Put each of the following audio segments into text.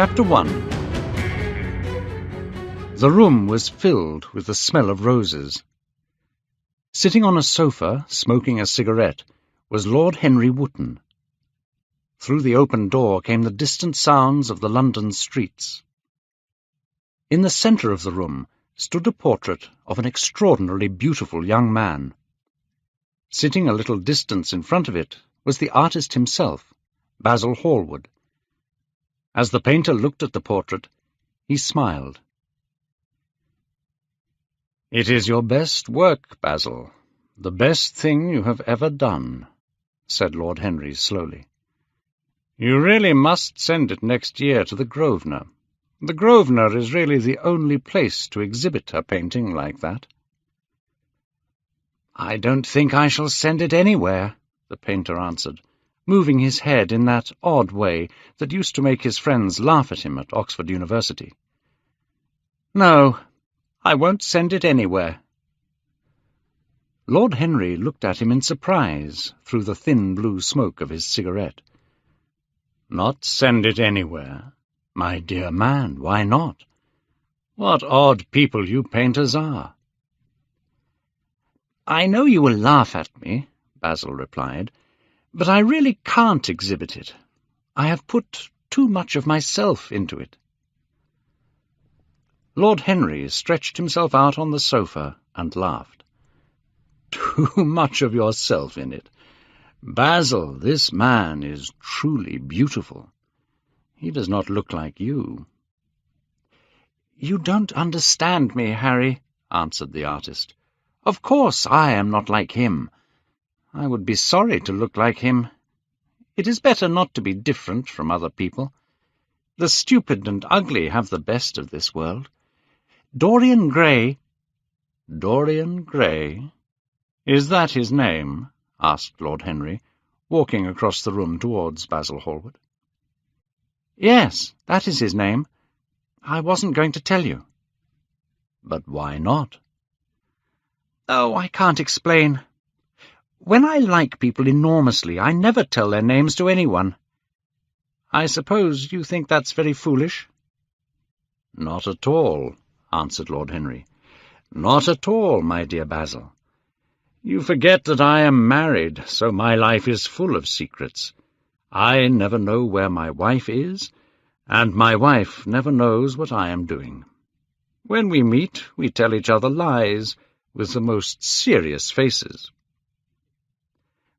Chapter 1. The room was filled with the smell of roses. Sitting on a sofa, smoking a cigarette, was Lord Henry Wotton. Through the open door came the distant sounds of the London streets. In the centre of the room stood a portrait of an extraordinarily beautiful young man. Sitting a little distance in front of it was the artist himself, Basil Hallward. As the painter looked at the portrait, he smiled. "It is your best work, Basil, the best thing you have ever done," said Lord Henry slowly. "You really must send it next year to the Grosvenor. The Grosvenor is really the only place to exhibit a painting like that." "I don't think I shall send it anywhere," the painter answered, moving his head in that odd way that used to make his friends laugh at him at Oxford University. "No, I won't send it anywhere." Lord Henry looked at him in surprise through the thin blue smoke of his cigarette. "Not send it anywhere? My dear man, why not? What odd people you painters are." "I know you will laugh at me," Basil replied, "but I really can't exhibit it. I have put too much of myself into it." Lord Henry stretched himself out on the sofa and laughed. "Too much of yourself in it? Basil, this man is truly beautiful. He does not look like you." "You don't understand me, Harry," answered the artist. "Of course I am not like him. I would be sorry to look like him. It is better not to be different from other people. The stupid and ugly have the best of this world. Dorian Gray—" "Dorian Gray? Is that his name?" asked Lord Henry, walking across the room towards Basil Hallward. "Yes, that is his name. I wasn't going to tell you." "But why not?" "Oh, I can't explain. When I like people enormously, I never tell their names to anyone. I suppose you think that's very foolish?" "Not at all," answered Lord Henry. "Not at all, my dear Basil. You forget that I am married, so my life is full of secrets. I never know where my wife is, and my wife never knows what I am doing. When we meet, we tell each other lies, with the most serious faces."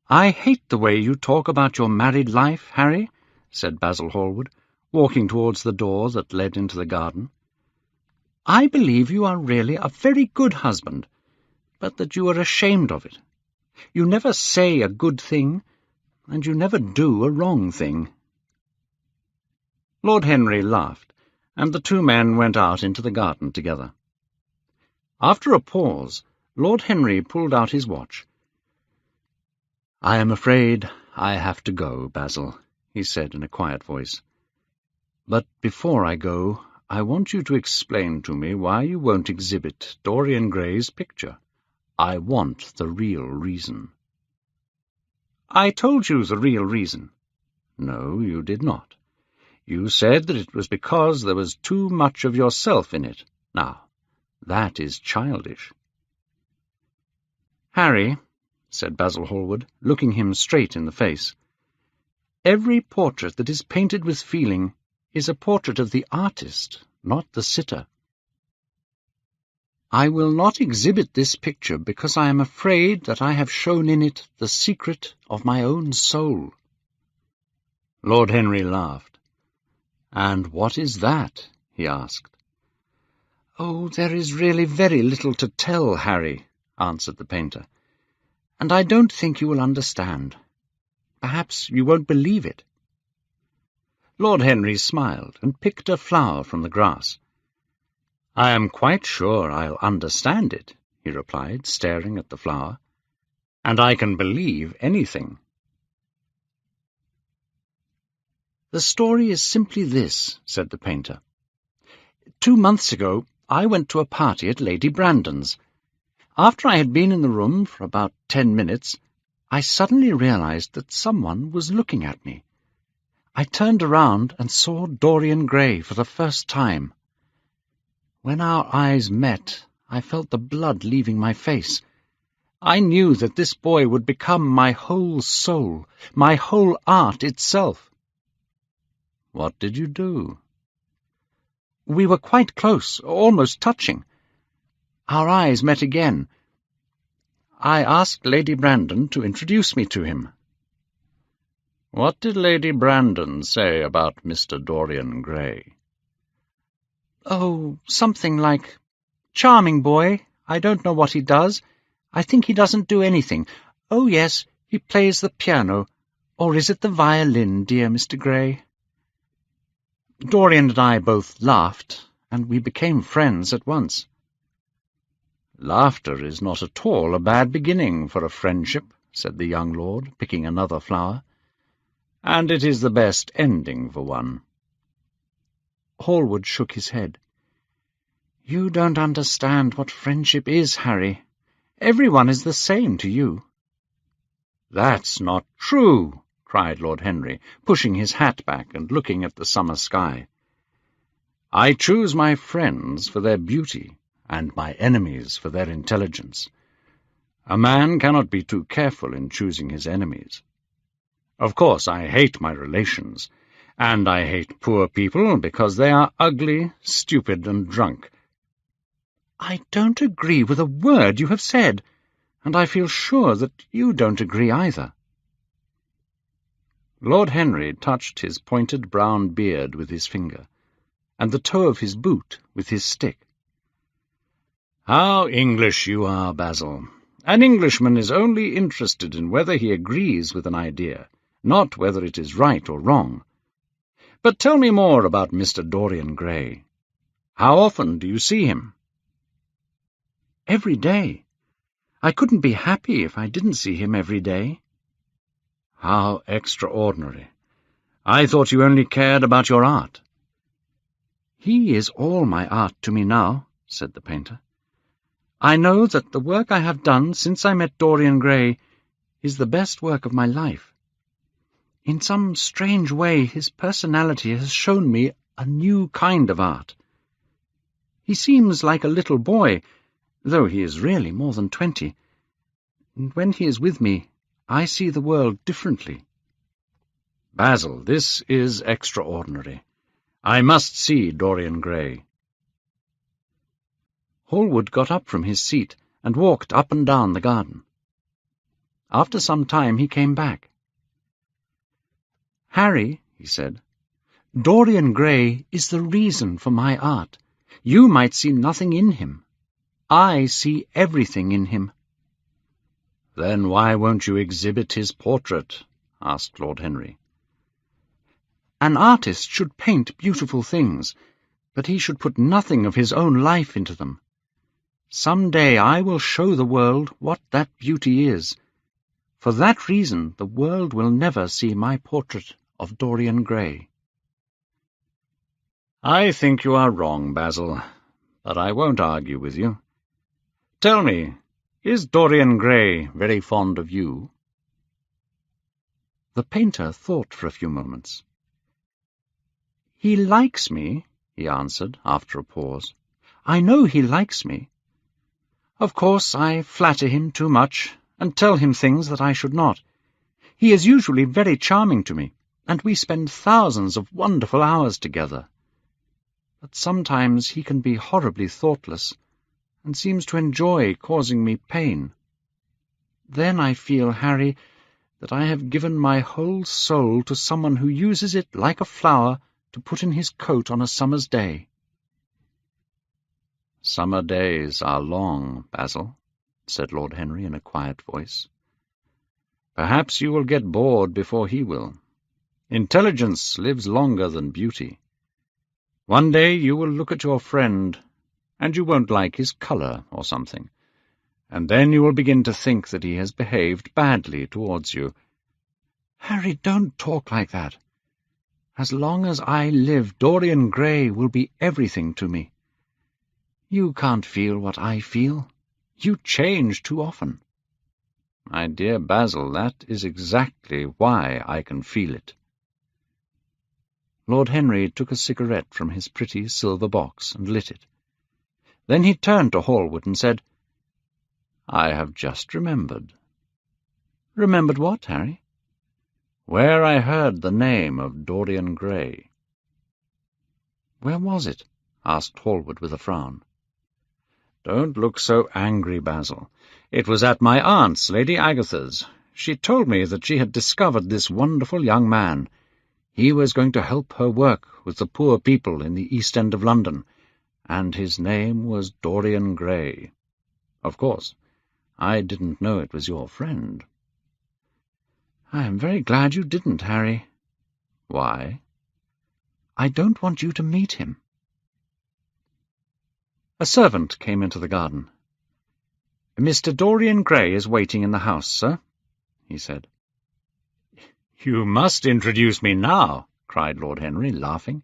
"I hate the way you talk about your married life, Harry," said Basil Hallward, walking towards the door that led into the garden. "I believe you are really a very good husband, but that you are ashamed of it. You never say a good thing, and you never do a wrong thing." Lord Henry laughed, and the two men went out into the garden together. After a pause, Lord Henry pulled out his watch. "I am afraid I have to go, Basil," he said in a quiet voice. "But before I go, I want you to explain to me why you won't exhibit Dorian Gray's picture. I want the real reason." "I told you the real reason." "No, you did not. You said that it was because there was too much of yourself in it. Now, that is childish." "Harry," said Basil Hallward, looking him straight in the face, "every portrait that is painted with feeling is a portrait of the artist, not the sitter. I will not exhibit this picture because I am afraid that I have shown in it the secret of my own soul." Lord Henry laughed. "And what is that?" he asked. "Oh, there is really very little to tell, Harry," answered the painter, "and I don't think you will understand. Perhaps you won't believe it." Lord Henry smiled and picked a flower from the grass. "I am quite sure I'll understand it," he replied, staring at the flower, "and I can believe anything." "The story is simply this," said the painter. 2 months ago, I went to a party at Lady Brandon's. After I had been in the room for about 10 minutes, I suddenly realized that someone was looking at me. I turned around and saw Dorian Gray for the first time. When our eyes met, I felt the blood leaving my face. I knew that this boy would become my whole soul, my whole art itself. What did you do? We were quite close, almost touching. Our eyes met again. I asked Lady Brandon to introduce me to him. What did Lady Brandon say about Mr. Dorian Gray? Oh, something like, "Charming boy. I don't know what he does. I think he doesn't do anything. Oh, yes, he plays the piano. Or is it the violin, dear Mr. Gray?" Dorian and I both laughed, and we became friends at once. "Laughter is not at all a bad beginning for a friendship," said the young lord, picking another flower. "And it is the best ending for one." Hallward shook his head. "You don't understand what friendship is, Harry. Everyone is the same to you." "That's not true," cried Lord Henry, pushing his hat back and looking at the summer sky. "I choose my friends for their beauty, and my enemies for their intelligence. A man cannot be too careful in choosing his enemies. Of course, I hate my relations, and I hate poor people because they are ugly, stupid, and drunk." "I don't agree with a word you have said, and I feel sure that you don't agree either." Lord Henry touched his pointed brown beard with his finger, and the toe of his boot with his stick. "How English you are, Basil! An Englishman is only interested in whether he agrees with an idea, not whether it is right or wrong. But tell me more about Mr. Dorian Gray. How often do you see him?" "Every day. I couldn't be happy if I didn't see him every day." "How extraordinary! I thought you only cared about your art." "He is all my art to me now," said the painter. "I know that the work I have done since I met Dorian Gray is the best work of my life. In some strange way his personality has shown me a new kind of art. He seems like a little boy, though he is really more than 20, and when he is with me, I see the world differently." "Basil, this is extraordinary. I must see Dorian Gray." Hallward got up from his seat and walked up and down the garden. After some time he came back. "Harry," he said, "Dorian Gray is the reason for my art. You might see nothing in him. I see everything in him." "Then why won't you exhibit his portrait?" asked Lord Henry. "An artist should paint beautiful things, but he should put nothing of his own life into them. Some day I will show the world what that beauty is. For that reason the world will never see my portrait of Dorian Gray." "I think you are wrong, Basil, but I won't argue with you. Tell me, is Dorian Gray very fond of you?" The painter thought for a few moments. "He likes me," he answered after a pause. "I know he likes me. Of course, I flatter him too much, and tell him things that I should not. He is usually very charming to me, and we spend thousands of wonderful hours together. But sometimes he can be horribly thoughtless, and seems to enjoy causing me pain. Then I feel, Harry, that I have given my whole soul to someone who uses it like a flower to put in his coat on a summer's day." "Summer days are long, Basil," said Lord Henry in a quiet voice. "Perhaps you will get bored before he will. Intelligence lives longer than beauty. One day you will look at your friend, and you won't like his colour or something, and then you will begin to think that he has behaved badly towards you." "Harry, don't talk like that. As long as I live, Dorian Gray will be everything to me. You can't feel what I feel. You change too often." "My dear Basil, that is exactly why I can feel it." Lord Henry took a cigarette from his pretty silver box and lit it. Then he turned to Hallward and said, "I have just remembered." "Remembered what, Harry?" "Where I heard the name of Dorian Gray." "Where was it?" asked Hallward with a frown. "Don't look so angry, Basil. It was at my aunt's, Lady Agatha's. She told me that she had discovered this wonderful young man. He was going to help her work with the poor people in the East End of London, and his name was Dorian Gray. Of course, I didn't know it was your friend." "I am very glad you didn't, Harry." "Why?" "I don't want you to meet him." A servant came into the garden. "Mr. Dorian Gray is waiting in the house, sir," he said. "You must introduce me now," cried Lord Henry, laughing.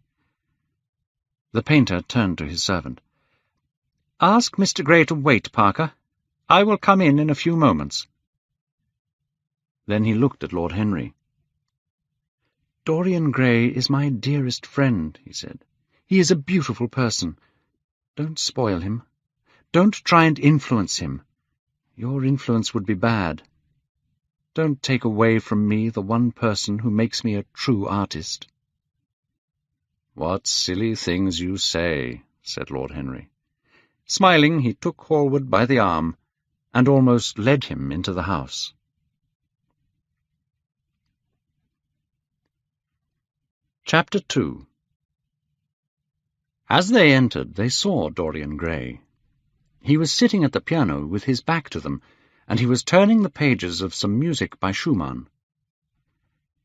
The painter turned to his servant. "Ask Mr. Gray to wait, Parker. I will come in a few moments." Then he looked at Lord Henry. "Dorian Gray is my dearest friend," he said. "He is a beautiful person. Don't spoil him. Don't try and influence him. Your influence would be bad. Don't take away from me the one person who makes me a true artist." "What silly things you say," said Lord Henry. Smiling, he took Hallward by the arm and almost led him into the house. Chapter 2. As they entered, they saw Dorian Gray. He was sitting at the piano with his back to them, and he was turning the pages of some music by Schumann.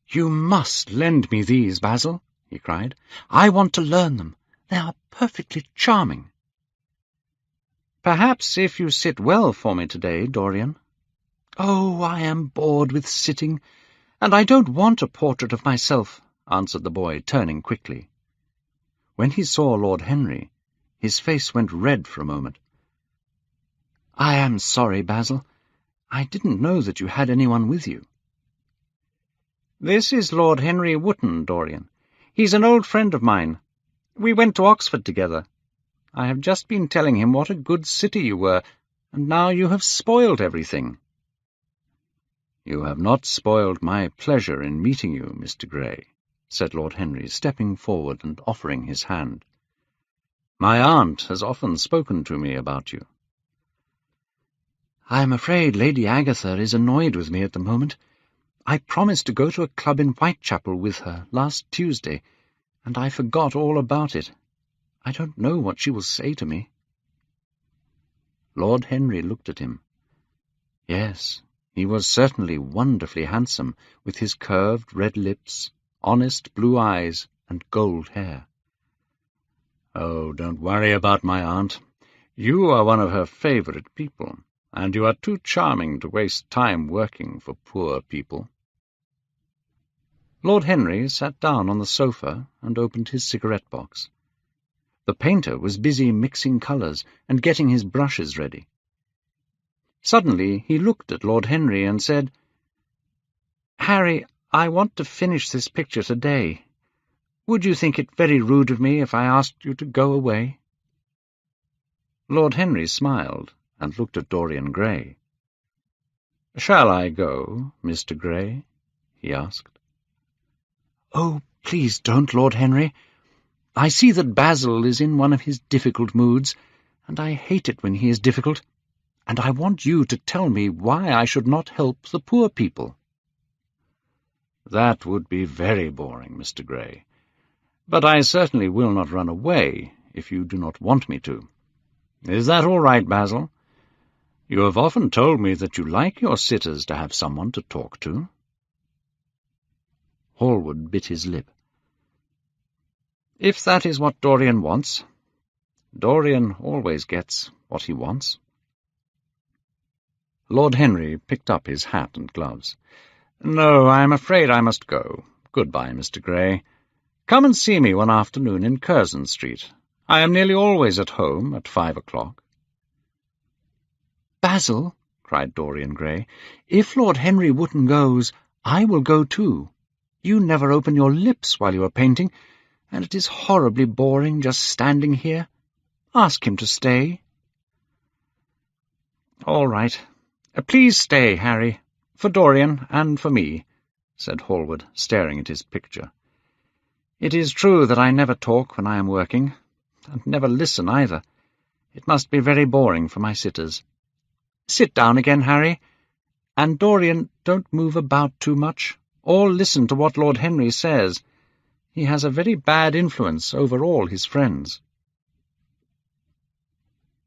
"You must lend me these, Basil," he cried. "I want to learn them. They are perfectly charming." "Perhaps if you sit well for me today, Dorian." "Oh, I am bored with sitting, and I don't want a portrait of myself," answered the boy, turning quickly. When he saw Lord Henry, his face went red for a moment. "I am sorry, Basil. I didn't know that you had anyone with you." "This is Lord Henry Wotton, Dorian. He's an old friend of mine. We went to Oxford together. I have just been telling him what a good city you were, and now you have spoiled everything." "You have not spoiled my pleasure in meeting you, Mr. Gray," said Lord Henry, stepping forward and offering his hand. "My aunt has often spoken to me about you." "I am afraid Lady Agatha is annoyed with me at the moment. I promised to go to a club in Whitechapel with her last Tuesday, and I forgot all about it. I don't know what she will say to me." Lord Henry looked at him. Yes, he was certainly wonderfully handsome, with his curved red lips, honest blue eyes, and gold hair. "Oh, don't worry about my aunt. You are one of her favourite people, and you are too charming to waste time working for poor people." Lord Henry sat down on the sofa and opened his cigarette-box. The painter was busy mixing colours and getting his brushes ready. Suddenly he looked at Lord Henry and said, "Harry, I want to finish this picture today. Would you think it very rude of me if I asked you to go away?" Lord Henry smiled and looked at Dorian Gray. "Shall I go, Mr. Gray?" he asked. "Oh, please don't, Lord Henry. I see that Basil is in one of his difficult moods, and I hate it when he is difficult, and I want you to tell me why I should not help the poor people." "That would be very boring, Mr. Gray, but I certainly will not run away if you do not want me to. Is that all right, Basil? You have often told me that you like your sitters to have someone to talk to." Hallward bit his lip. "If that is what Dorian wants. Dorian always gets what he wants." Lord Henry picked up his hat and gloves. "No, I am afraid I must go. Goodbye, Mr. Gray. Come and see me one afternoon in Curzon Street. I am nearly always at home at 5 o'clock. "Basil," cried Dorian Gray, "if Lord Henry Wotton goes, I will go too. You never open your lips while you are painting, and it is horribly boring just standing here. Ask him to stay." "All right. Please stay, Harry, for Dorian and for me," said Hallward, staring at his picture. "It is true that I never talk when I am working, and never listen either. It must be very boring for my sitters. Sit down again, Harry, and Dorian, don't move about too much, or listen to what Lord Henry says. He has a very bad influence over all his friends."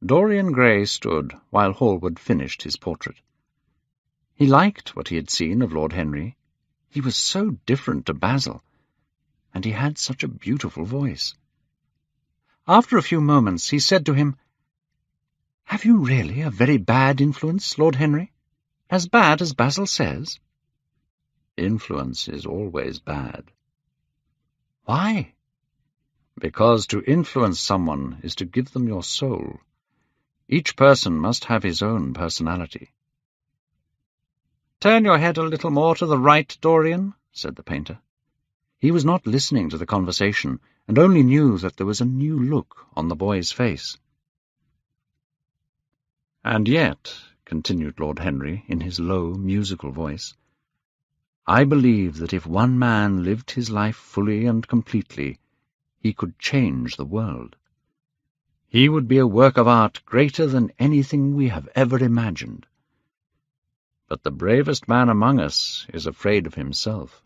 Dorian Gray stood while Hallward finished his portrait. He liked what he had seen of Lord Henry. He was so different to Basil, and he had such a beautiful voice. After a few moments he said to him, "Have you really a very bad influence, Lord Henry? As bad as Basil says?" "Influence is always bad." "Why?" "Because to influence someone is to give them your soul. Each person must have his own personality." "Turn your head a little more to the right, Dorian," said the painter. He was not listening to the conversation, and only knew that there was a new look on the boy's face. "And yet," continued Lord Henry in his low, musical voice, "I believe that if one man lived his life fully and completely, he could change the world. He would be a work of art greater than anything we have ever imagined. But the bravest man among us is afraid of himself.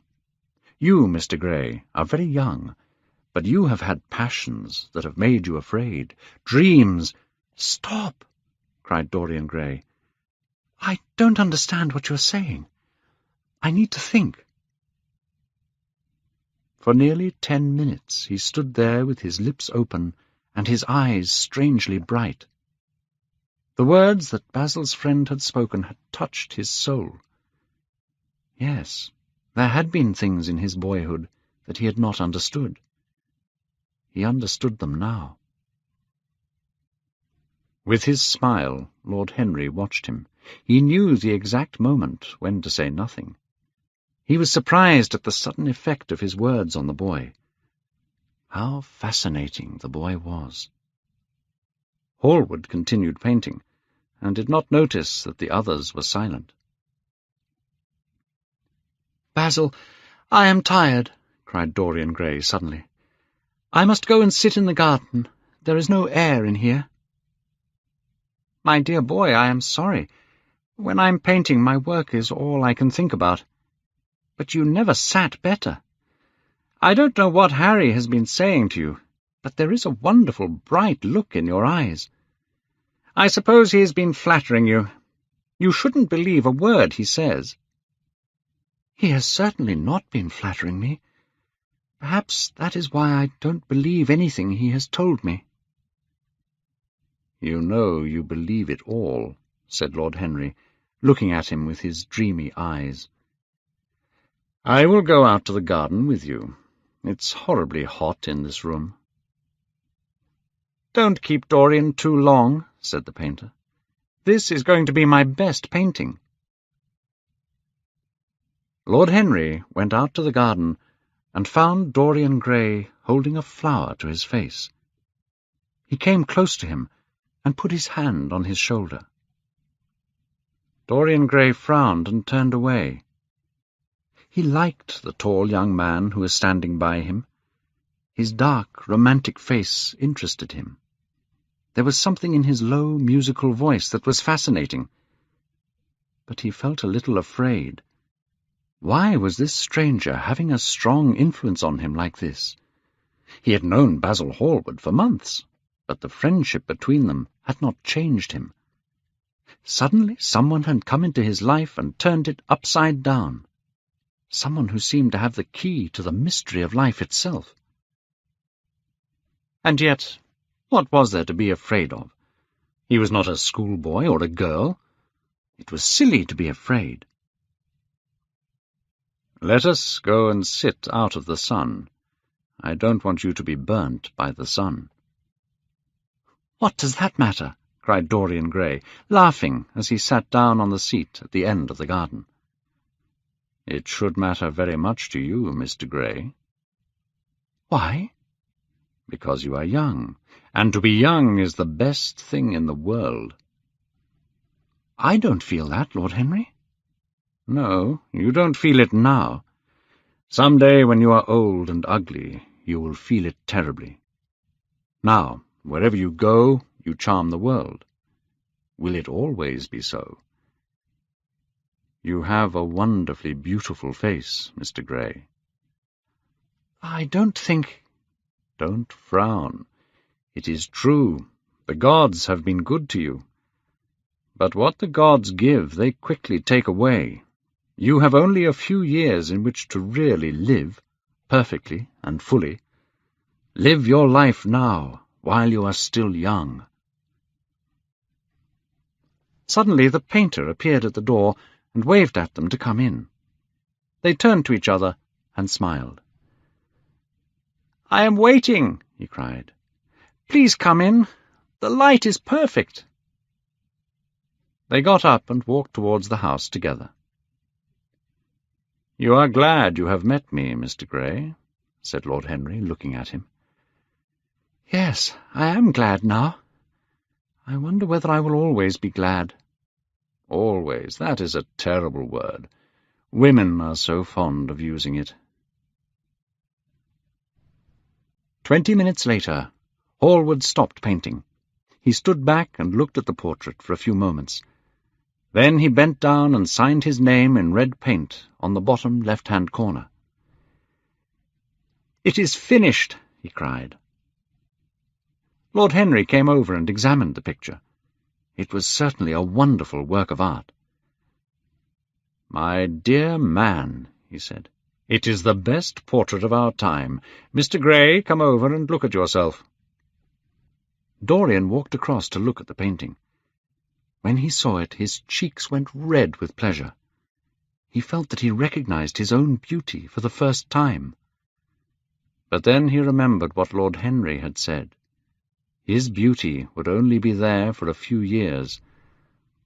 You, Mr. Gray, are very young, but you have had passions that have made you afraid, dreams—" "Stop!" cried Dorian Gray. "I don't understand what you're saying. I need to think." For nearly 10 minutes he stood there with his lips open and his eyes strangely bright. The words that Basil's friend had spoken had touched his soul. Yes, there had been things in his boyhood that he had not understood. He understood them now. With his smile, Lord Henry watched him. He knew the exact moment when to say nothing. He was surprised at the sudden effect of his words on the boy. How fascinating the boy was. Hallward continued painting, and did not notice that the others were silent. "Basil, I am tired," cried Dorian Gray suddenly. "I must go and sit in the garden. There is no air in here." "My dear boy, I am sorry. When I'm painting, my work is all I can think about. But you never sat better. I don't know what Harry has been saying to you, but there is a wonderful bright look in your eyes. I suppose he has been flattering you. You shouldn't believe a word he says." "He has certainly not been flattering me. Perhaps that is why I don't believe anything he has told me." "You know you believe it all," said Lord Henry, looking at him with his dreamy eyes. "I will go out to the garden with you. It's horribly hot in this room." "Don't keep Dorian too long," said the painter. "This is going to be my best painting." Lord Henry went out to the garden and found Dorian Gray holding a flower to his face. He came close to him and put his hand on his shoulder. Dorian Gray frowned and turned away. He liked the tall young man who was standing by him. His dark, romantic face interested him. There was something in his low, musical voice that was fascinating. But he felt a little afraid. Why was this stranger having a strong influence on him like this? He had known Basil Hallward for months, but the friendship between them had not changed him. Suddenly someone had come into his life and turned it upside down. Someone who seemed to have the key to the mystery of life itself. And yet, what was there to be afraid of? He was not a schoolboy or a girl. It was silly to be afraid. "Let us go and sit out of the sun. I don't want you to be burnt by the sun." "What does that matter?" cried Dorian Gray, laughing as he sat down on the seat at the end of the garden. "It should matter very much to you, Mr. Gray." "Why?" Because you are young, and to be young is the best thing in the world. I don't feel that, Lord Henry. No, you don't feel it now. Some day when you are old and ugly, you will feel it terribly. Now, wherever you go, you charm the world. Will it always be so? You have a wonderfully beautiful face, Mr. Gray. I don't think— Don't frown. It is true. The gods have been good to you. But what the gods give, they quickly take away. You have only a few years in which to really live, perfectly and fully. Live your life now, while you are still young. Suddenly the painter appeared at the door and waved at them to come in. They turned to each other and smiled. "I am waiting," he cried. "Please come in. The light is perfect." They got up and walked towards the house together. "You are glad you have met me, Mr. Gray," said Lord Henry, looking at him. "Yes, I am glad now. I wonder whether I will always be glad." "Always, that is a terrible word. Women are so fond of using it." 20 minutes later, Hallward stopped painting. He stood back and looked at the portrait for a few moments. Then he bent down and signed his name in red paint on the bottom left-hand corner. "It is finished," he cried. Lord Henry came over and examined the picture. It was certainly a wonderful work of art. "My dear man," he said, "it is the best portrait of our time. Mr. Gray, come over and look at yourself." Dorian walked across to look at the painting. When he saw it, his cheeks went red with pleasure. He felt that he recognized his own beauty for the first time. But then he remembered what Lord Henry had said. His beauty would only be there for a few years.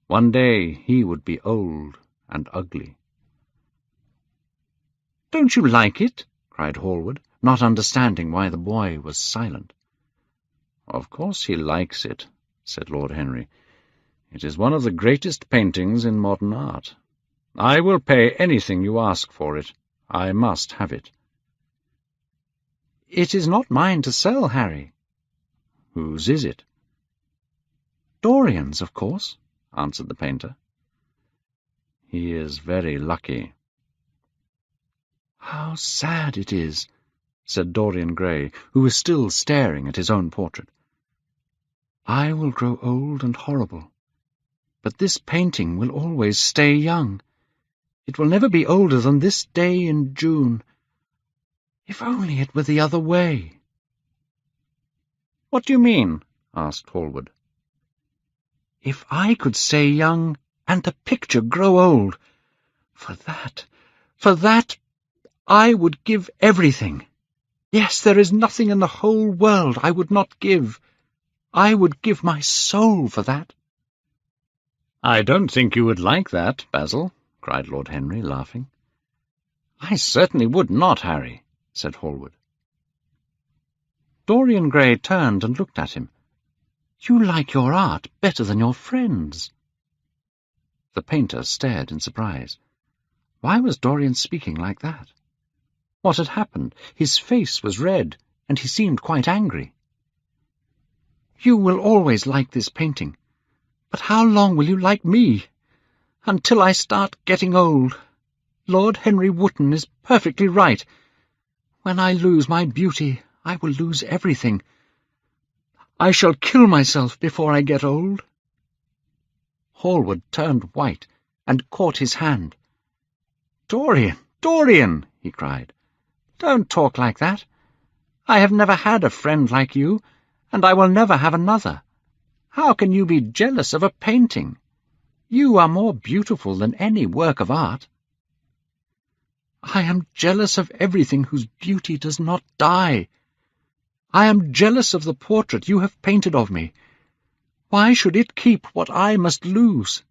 One day he would be old and ugly. "Don't you like it?" cried Hallward, not understanding why the boy was silent. "Of course he likes it," said Lord Henry. "It is one of the greatest paintings in modern art. I will pay anything you ask for it. I must have it." "It is not mine to sell, Harry." "Whose is it?" "Dorian's, of course," answered the painter. "He is very lucky." "How sad it is," said Dorian Gray, who was still staring at his own portrait. "I will grow old and horrible, but this painting will always stay young. It will never be older than this day in June. If only it were the other way." "What do you mean?" asked Hallward. "If I could stay young and the picture grow old, for that, I would give everything. Yes, there is nothing in the whole world I would not give. I would give my soul for that." "I don't think you would like that, Basil," cried Lord Henry, laughing. "I certainly would not, Harry," said Hallward. Dorian Gray turned and looked at him. "You like your art better than your friends." The painter stared in surprise. Why was Dorian speaking like that? What had happened? His face was red, and he seemed quite angry. "You will always like this painting. But how long will you like me? Until I start getting old. Lord Henry Wotton is perfectly right. When I lose my beauty, I will lose everything. I shall kill myself before I get old." Hallward turned white and caught his hand. "Dorian, Dorian!" he cried. "Don't talk like that. I have never had a friend like you, and I will never have another. How can you be jealous of a painting? You are more beautiful than any work of art." "I am jealous of everything whose beauty does not die. I am jealous of the portrait you have painted of me. Why should it keep what I must lose?"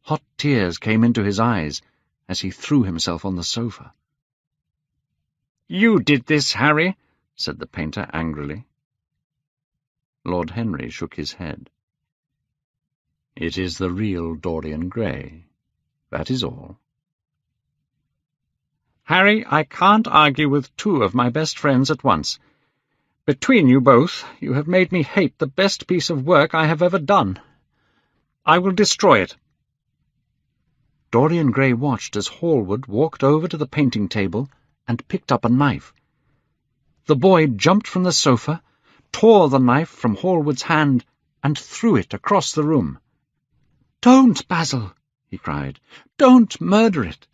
Hot tears came into his eyes as he threw himself on the sofa. "You did this, Harry. said the painter angrily. Lord Henry shook his head. It is the real Dorian Gray. That is all. Harry, I can't argue with two of my best friends at once. Between you both, you have made me hate the best piece of work I have ever done. I will destroy it. Dorian Gray watched as Hallward walked over to the painting table and picked up a knife. The boy jumped from the sofa, tore the knife from Hallward's hand, and threw it across the room. "Don't, Basil!" he cried. "Don't murder it!"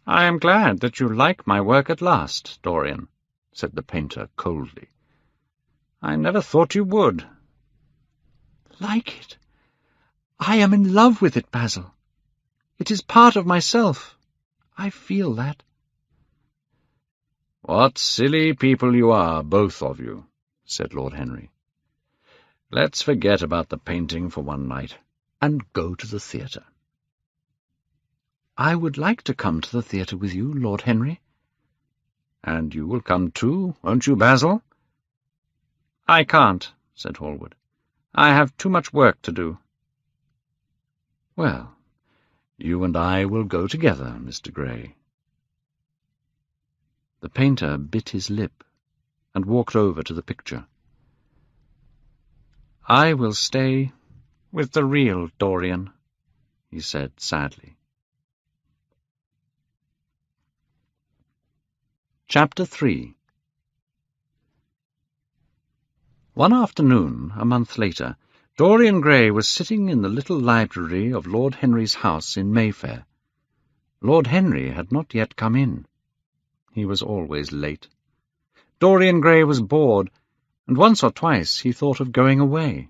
I am glad that you like my work at last, Dorian, said the painter coldly. I never thought you would. Like it? I am in love with it, Basil. It is part of myself. I feel that. What silly people you are, both of you, said Lord Henry. Let's forget about the painting for one night, and go to the theatre. I would like to come to the theatre with you, Lord Henry. And you will come too, won't you, Basil? I can't, said Hallward. I have too much work to do. Well, you and I will go together, Mr. Gray. The painter bit his lip and walked over to the picture. I will stay with the real Dorian, he said sadly. Chapter 3. One afternoon, a month later, Dorian Gray was sitting in the little library of Lord Henry's house in Mayfair. Lord Henry had not yet come in. He was always late. Dorian Gray was bored, and once or twice he thought of going away.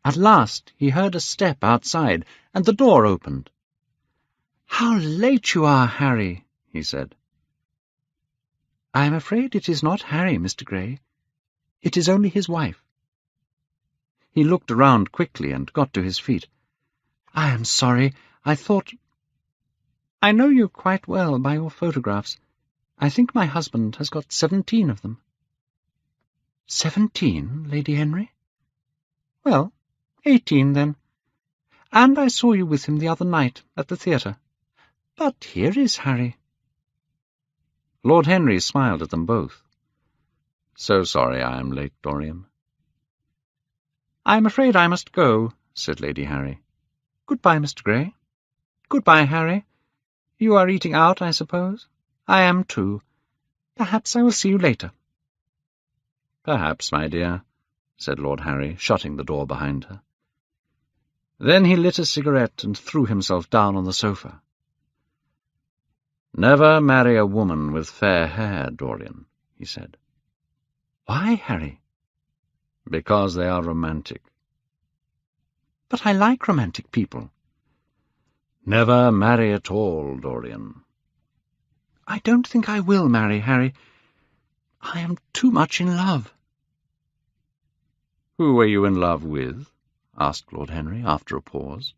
At last he heard a step outside, and the door opened. "How late you are, Harry," he said. "I am afraid it is not Harry, Mr. Gray. It is only his wife." He looked around quickly and got to his feet. "I am sorry. I thought—" "I know you quite well by your photographs. I think my husband has got 17 of them." 17, Lady Henry? Well, 18 then. And I saw you with him the other night at the theatre. But here is Harry." Lord Henry smiled at them both. "So sorry I am late, Dorian." "I am afraid I must go," said Lady Harry. "Goodbye, Mr. Gray." "Goodbye, Harry. You are eating out, I suppose? I am too. Perhaps I will see you later." "Perhaps, my dear," said Lord Harry, shutting the door behind her. Then he lit a cigarette and threw himself down on the sofa. "Never marry a woman with fair hair, Dorian," he said. "Why, Harry?" "Because they are romantic." "But I like romantic people." "Never marry at all, Dorian." "I don't think I will marry, Harry. I am too much in love." "Who were you in love with?" asked Lord Henry, after a pause.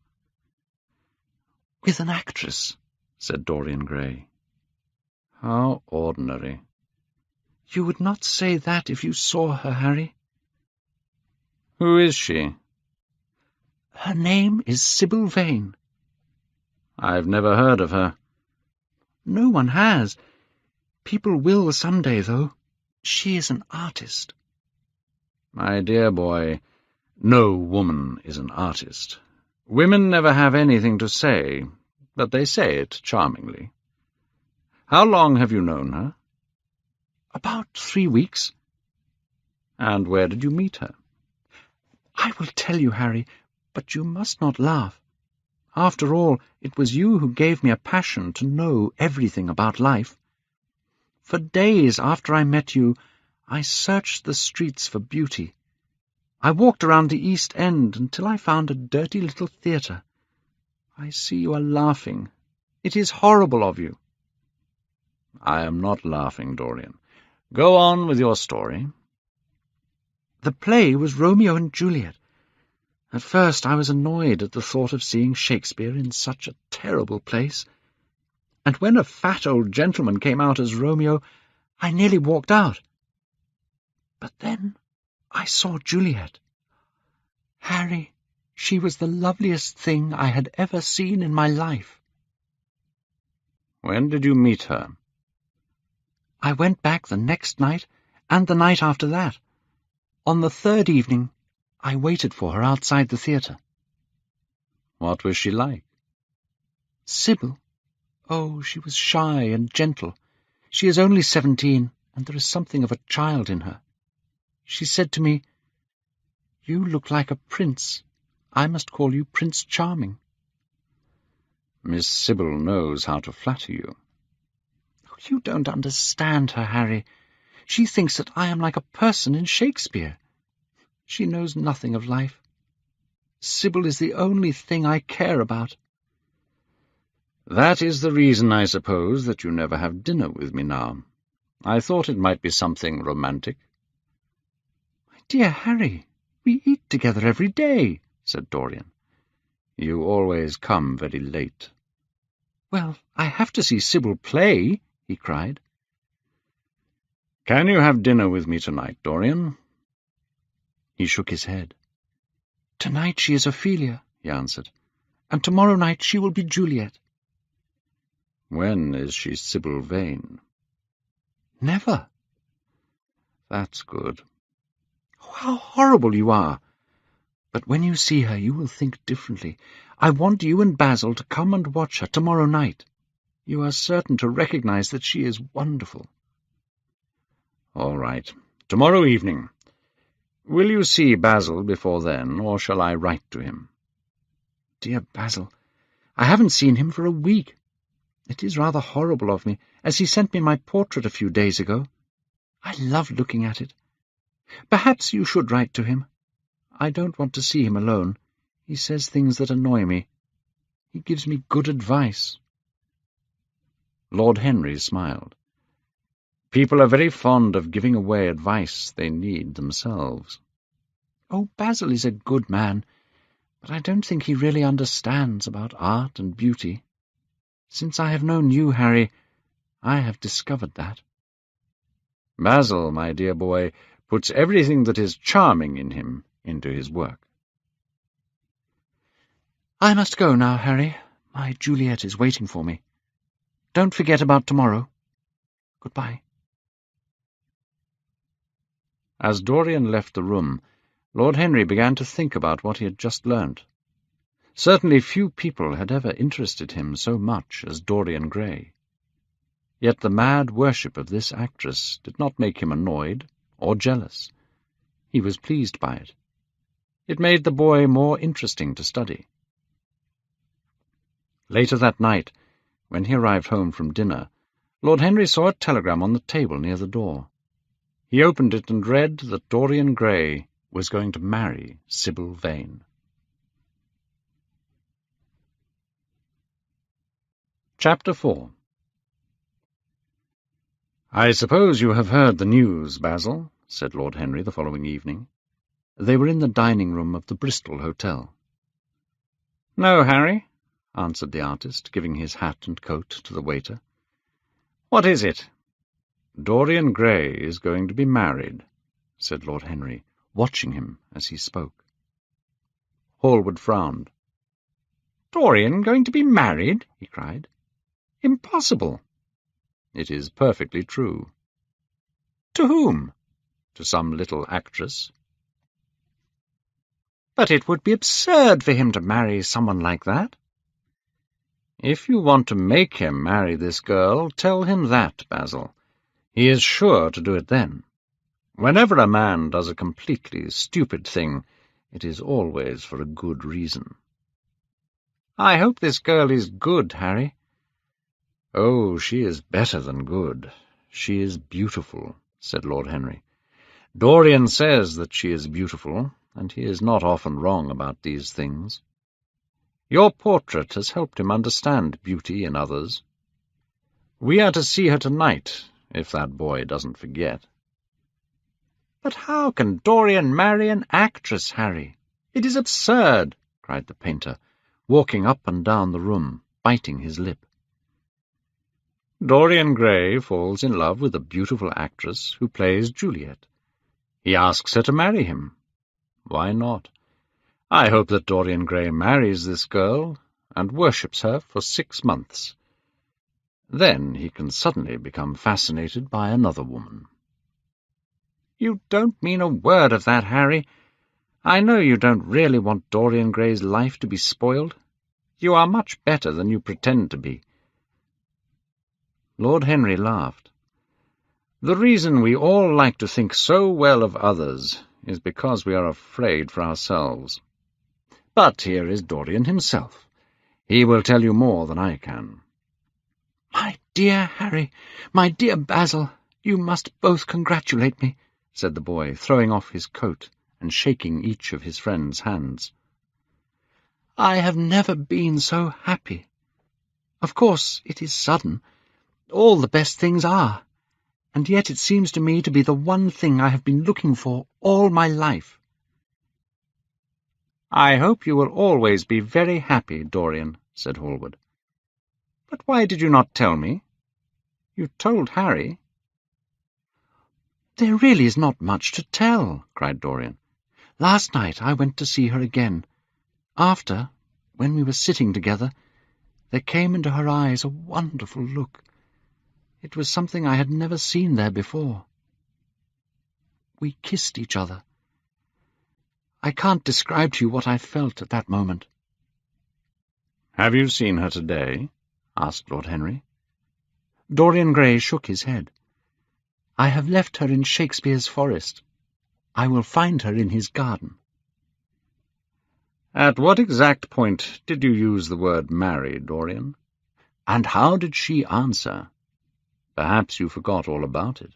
"With an actress," said Dorian Gray. "How ordinary." "You would not say that if you saw her, Harry." "Who is she?" "Her name is Sybil Vane." "I've never heard of her." "No one has. People will some day, though. She is an artist." "My dear boy, no woman is an artist. Women never have anything to say, but they say it charmingly. How long have you known her?" "About 3 weeks." "And where did you meet her?" "I will tell you, Harry, but you must not laugh. After all, it was you who gave me a passion to know everything about life. For days after I met you, I searched the streets for beauty. I walked around the East End until I found a dirty little theatre. I see you are laughing. It is horrible of you." "I am not laughing, Dorian. Go on with your story." "The play was Romeo and Juliet. At first I was annoyed at the thought of seeing Shakespeare in such a terrible place. and when a fat old gentleman came out as Romeo, I nearly walked out. But then I saw Juliet. Harry, she was the loveliest thing I had ever seen in my life. When did you meet her? I went back the next night, and the night after that. On the third evening, I waited for her outside the theatre. What was she like? Sybil? Oh, she was shy and gentle. She is only 17, and there is something of a child in her. She said to me, "You look like a prince. I must call you Prince Charming." Miss Sybil knows how to flatter you. Oh, you don't understand her, Harry. She thinks that I am like a person in Shakespeare. She knows nothing of life. Sybil is the only thing I care about. That is the reason, I suppose, that you never have dinner with me now. I thought it might be something romantic. My dear Harry, we eat together every day, said Dorian. You always come very late. Well, I have to see Sybil play, he cried. Can you have dinner with me tonight, Dorian? He shook his head. Tonight she is Ophelia, he answered, and tomorrow night she will be Juliet. When is she Sybil Vane? Never. That's good. Oh, how horrible you are! But when you see her, you will think differently. I want you and Basil to come and watch her tomorrow night. You are certain to recognize that she is wonderful. All right. Tomorrow evening. Will you see Basil before then, or shall I write to him? Dear Basil, I haven't seen him for a week. It is rather horrible of me, as he sent me my portrait a few days ago. I love looking at it. Perhaps you should write to him. I don't want to see him alone. He says things that annoy me. He gives me good advice. Lord Henry smiled. People are very fond of giving away advice they need themselves. Oh, Basil is a good man, but I don't think he really understands about art and beauty. Since I have known you, Harry, I have discovered that. Basil, my dear boy, puts everything that is charming in him into his work. I must go now, Harry. My Juliet is waiting for me. Don't forget about tomorrow. Goodbye. As Dorian left the room, Lord Henry began to think about what he had just learnt. Certainly few people had ever interested him so much as Dorian Gray. Yet the mad worship of this actress did not make him annoyed or jealous. He was pleased by it. It made the boy more interesting to study. Later that night, when he arrived home from dinner, Lord Henry saw a telegram on the table near the door. He opened it and read that Dorian Gray was going to marry Sybil Vane. Chapter 4. "I suppose you have heard the news, Basil," said Lord Henry the following evening. They were in the dining-room of the Bristol Hotel. "No, Harry," answered the artist, giving his hat and coat to the waiter. "What is it?" "Dorian Gray is going to be married," said Lord Henry, watching him as he spoke. Hallward frowned. "Dorian going to be married?" he cried. "Impossible." "It is perfectly true." "To whom?" "To some little actress." "But it would be absurd for him to marry someone like that." "If you want to make him marry this girl, tell him that, Basil. He is sure to do it then. Whenever a man does a completely stupid thing, it is always for a good reason." "I hope this girl is good, Harry." "Oh, she is better than good. She is beautiful," said Lord Henry. "Dorian says that she is beautiful, and he is not often wrong about these things. Your portrait has helped him understand beauty in others. We are to see her tonight, if that boy doesn't forget." "But how can Dorian marry an actress, Harry? It is absurd," cried the painter, walking up and down the room, biting his lip. Dorian Gray falls in love with a beautiful actress who plays Juliet. He asks her to marry him. Why not? I hope that Dorian Gray marries this girl and worships her for 6 months. Then he can suddenly become fascinated by another woman. You don't mean a word of that, Harry. I know you don't really want Dorian Gray's life to be spoiled. You are much better than you pretend to be. Lord Henry laughed. The reason we all like to think so well of others is because we are afraid for ourselves. But here is Dorian himself. He will tell you more than I can. My dear Harry, my dear Basil, you must both congratulate me, said the boy, throwing off his coat and shaking each of his friend's hands. I have never been so happy. Of course, it is sudden. All the best things are, and yet it seems to me to be the one thing I have been looking for all my life. I hope you will always be very happy, Dorian, said Hallward. But why did you not tell me? You told Harry. There really is not much to tell, cried Dorian. Last night I went to see her again. After, when we were sitting together, there came into her eyes a wonderful look. It was something I had never seen there before. We kissed each other. I can't describe to you what I felt at that moment. Have you seen her today? Asked Lord Henry. Dorian Gray shook his head. I have left her in Shakespeare's forest. I will find her in his garden. At what exact point did you use the word marry, Dorian? And how did she answer? Perhaps you forgot all about it.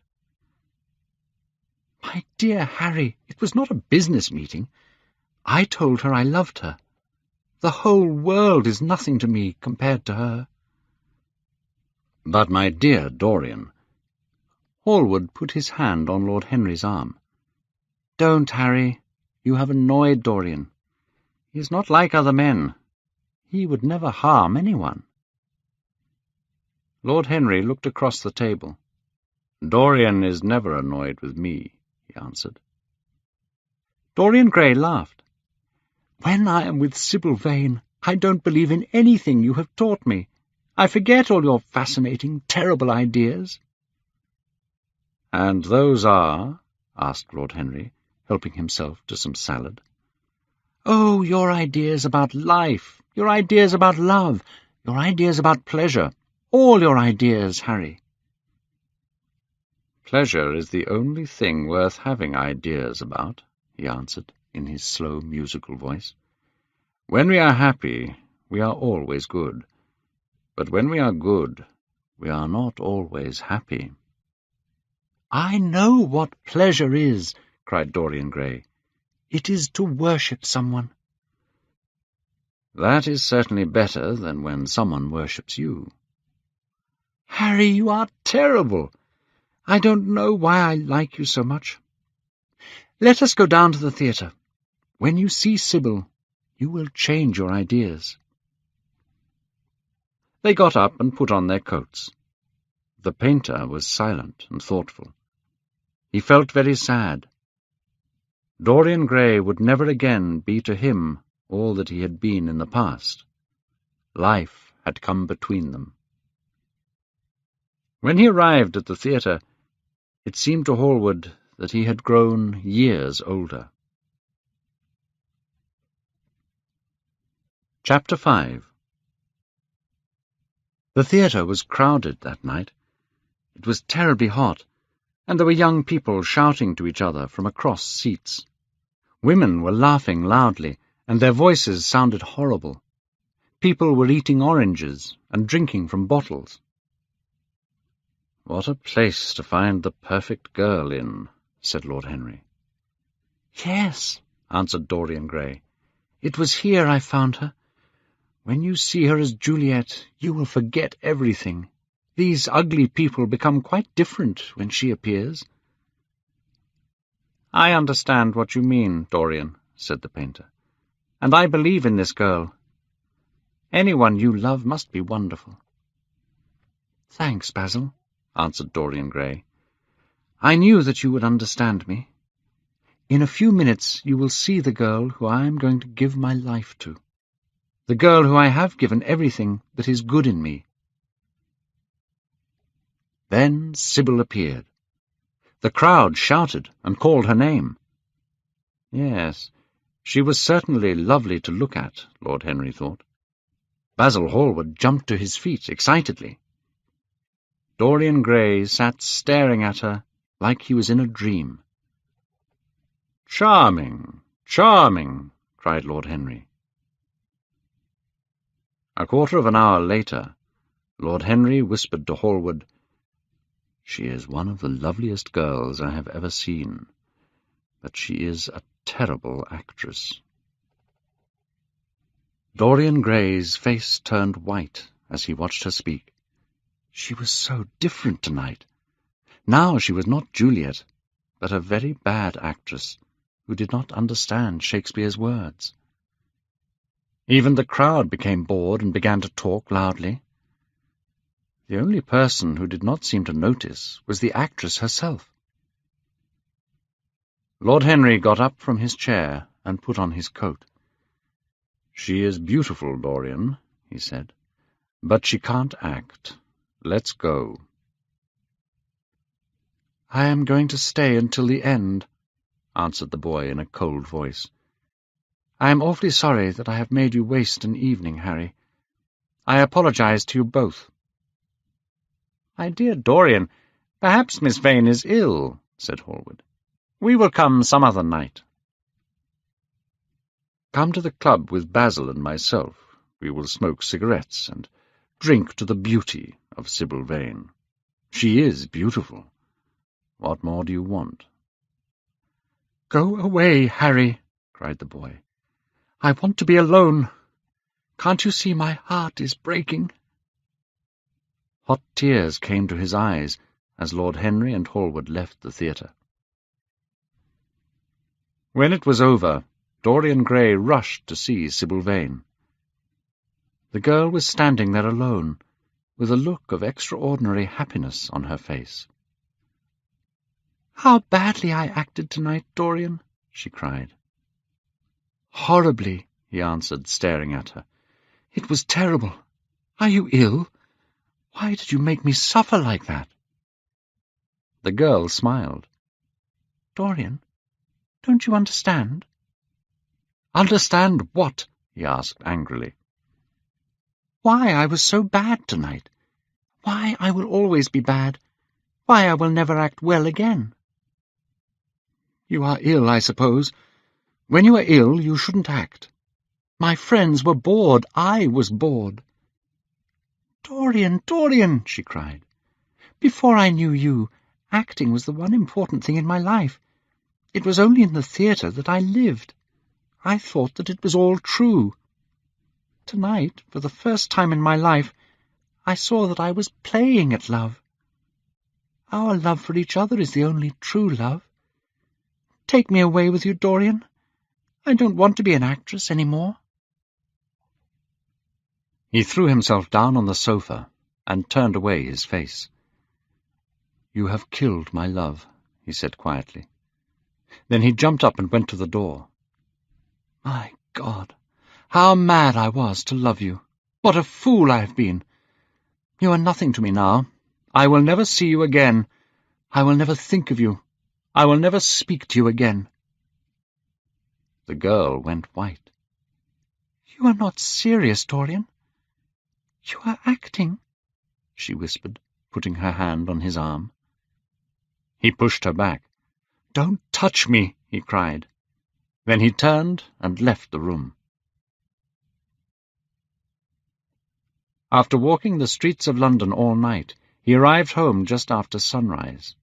My dear Harry, it was not a business meeting. I told her I loved her. The whole world is nothing to me compared to her. But, my dear Dorian— Hallward put his hand on Lord Henry's arm. Don't, Harry. You have annoyed Dorian. He is not like other men. He would never harm anyone. Lord Henry looked across the table. Dorian is never annoyed with me, he answered. Dorian Gray laughed. When I am with Sybil Vane, I don't believe in anything you have taught me. I forget all your fascinating, terrible ideas. And those are? Asked Lord Henry, helping himself to some salad. Oh, your ideas about life, your ideas about love, your ideas about pleasure, all your ideas, Harry. Pleasure is the only thing worth having ideas about, he answered in his slow, musical voice. When we are happy, we are always good. But when we are good, we are not always happy. I know what pleasure is, cried Dorian Gray. It is to worship someone. That is certainly better than when someone worships you. Harry, you are terrible. I don't know why I like you so much. Let us go down to the theatre. When you see Sybil, you will change your ideas. They got up and put on their coats. The painter was silent and thoughtful. He felt very sad. Dorian Gray would never again be to him all that he had been in the past. Life had come between them. When he arrived at the theatre, it seemed to Hallward that he had grown years older. Chapter 5. The theatre was crowded that night. It was terribly hot, and there were young people shouting to each other from across seats. Women were laughing loudly, and their voices sounded horrible. People were eating oranges and drinking from bottles. "What a place to find the perfect girl in," said Lord Henry. "Yes," answered Dorian Gray. "It was here I found her. When you see her as Juliet, you will forget everything. These ugly people become quite different when she appears." "I understand what you mean, Dorian," said the painter, "and I believe in this girl. Anyone you love must be wonderful." "Thanks, Basil," answered Dorian Gray. "I knew that you would understand me. In a few minutes you will see the girl who I am going to give my life to, the girl who I have given everything that is good in me." Then Sybil appeared. The crowd shouted and called her name. Yes, she was certainly lovely to look at, Lord Henry thought. Basil Hallward jumped to his feet excitedly. Dorian Gray sat staring at her like he was in a dream. "Charming, charming," cried Lord Henry. A quarter of an hour later, Lord Henry whispered to Hallward, "She is one of the loveliest girls I have ever seen, but she is a terrible actress." Dorian Gray's face turned white as he watched her speak. She was so different tonight. Now she was not Juliet, but a very bad actress who did not understand Shakespeare's words. Even the crowd became bored and began to talk loudly. The only person who did not seem to notice was the actress herself. Lord Henry got up from his chair and put on his coat. "She is beautiful, Dorian," he said, "but she can't act. Let's go." "I am going to stay until the end," answered the boy in a cold voice. "I am awfully sorry that I have made you waste an evening, Harry. I apologize to you both." "My dear Dorian, perhaps Miss Vane is ill," said Hallward. "We will come some other night." "Come to the club with Basil and myself. We will smoke cigarettes and drink to the beauty of Sybil Vane. She is beautiful. What more do you want?" "Go away, Harry," cried the boy. "I want to be alone. Can't you see my heart is breaking?" Hot tears came to his eyes as Lord Henry and Hallward left the theatre. When it was over, Dorian Gray rushed to see Sybil Vane. The girl was standing there alone, with a look of extraordinary happiness on her face. "How badly I acted tonight, Dorian," she cried. "Horribly," he answered, staring at her. "It was terrible. Are you ill? Why did you make me suffer like that?" The girl smiled. "Dorian, don't you understand?" "Understand what?" he asked angrily. "Why I was so bad tonight. Why I will always be bad. Why I will never act well again." "You are ill, I suppose. When you are ill, you shouldn't act. My friends were bored. I was bored." "Dorian, Dorian," she cried. "Before I knew you, acting was the one important thing in my life. It was only in the theatre that I lived. I thought that it was all true. Tonight, for the first time in my life, I saw that I was playing at love. Our love for each other is the only true love. Take me away with you, Dorian. I don't want to be an actress any more." He threw himself down on the sofa and turned away his face. "You have killed my love," he said quietly. Then he jumped up and went to the door. "My God, how mad I was to love you! What a fool I have been! You are nothing to me now. I will never see you again. I will never think of you. I will never speak to you again." The girl went white. "You are not serious, Dorian. You are acting," she whispered, putting her hand on his arm. He pushed her back. "Don't touch me," he cried. Then he turned and left the room. After walking the streets of London all night, he arrived home just after sunrise.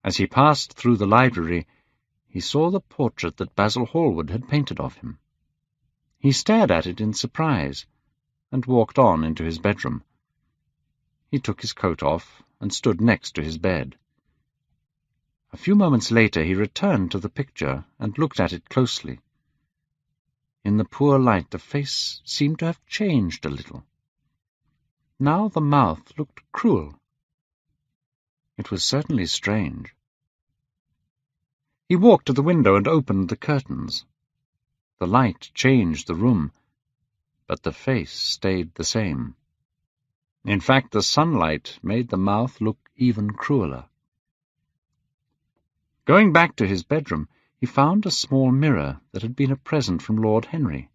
As he passed through the library, he saw the portrait that Basil Hallward had painted of him. He stared at it in surprise, and walked on into his bedroom. He took his coat off and stood next to his bed. A few moments later he returned to the picture and looked at it closely. In the poor light the face seemed to have changed a little. Now the mouth looked cruel. It was certainly strange. He walked to the window and opened the curtains. The light changed the room, but the face stayed the same. In fact, the sunlight made the mouth look even crueler. Going back to his bedroom, he found a small mirror that had been a present from Lord Henry.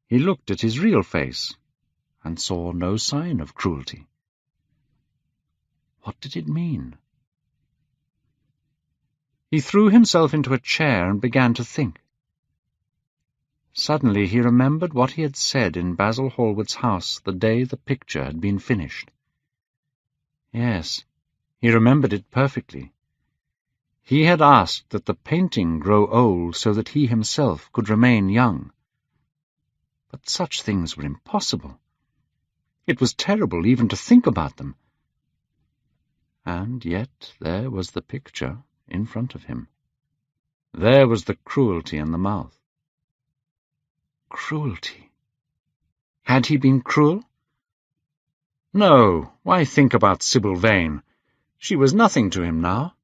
He looked at his real face and saw no sign of cruelty. What did it mean? He threw himself into a chair and began to think. Suddenly he remembered what he had said in Basil Hallward's house the day the picture had been finished. Yes, he remembered it perfectly. He had asked that the painting grow old so that he himself could remain young. But such things were impossible. It was terrible even to think about them. And yet there was the picture in front of him. There was the cruelty in the mouth. Cruelty. Had he been cruel? No, why think about Sybil Vane? She was nothing to him now.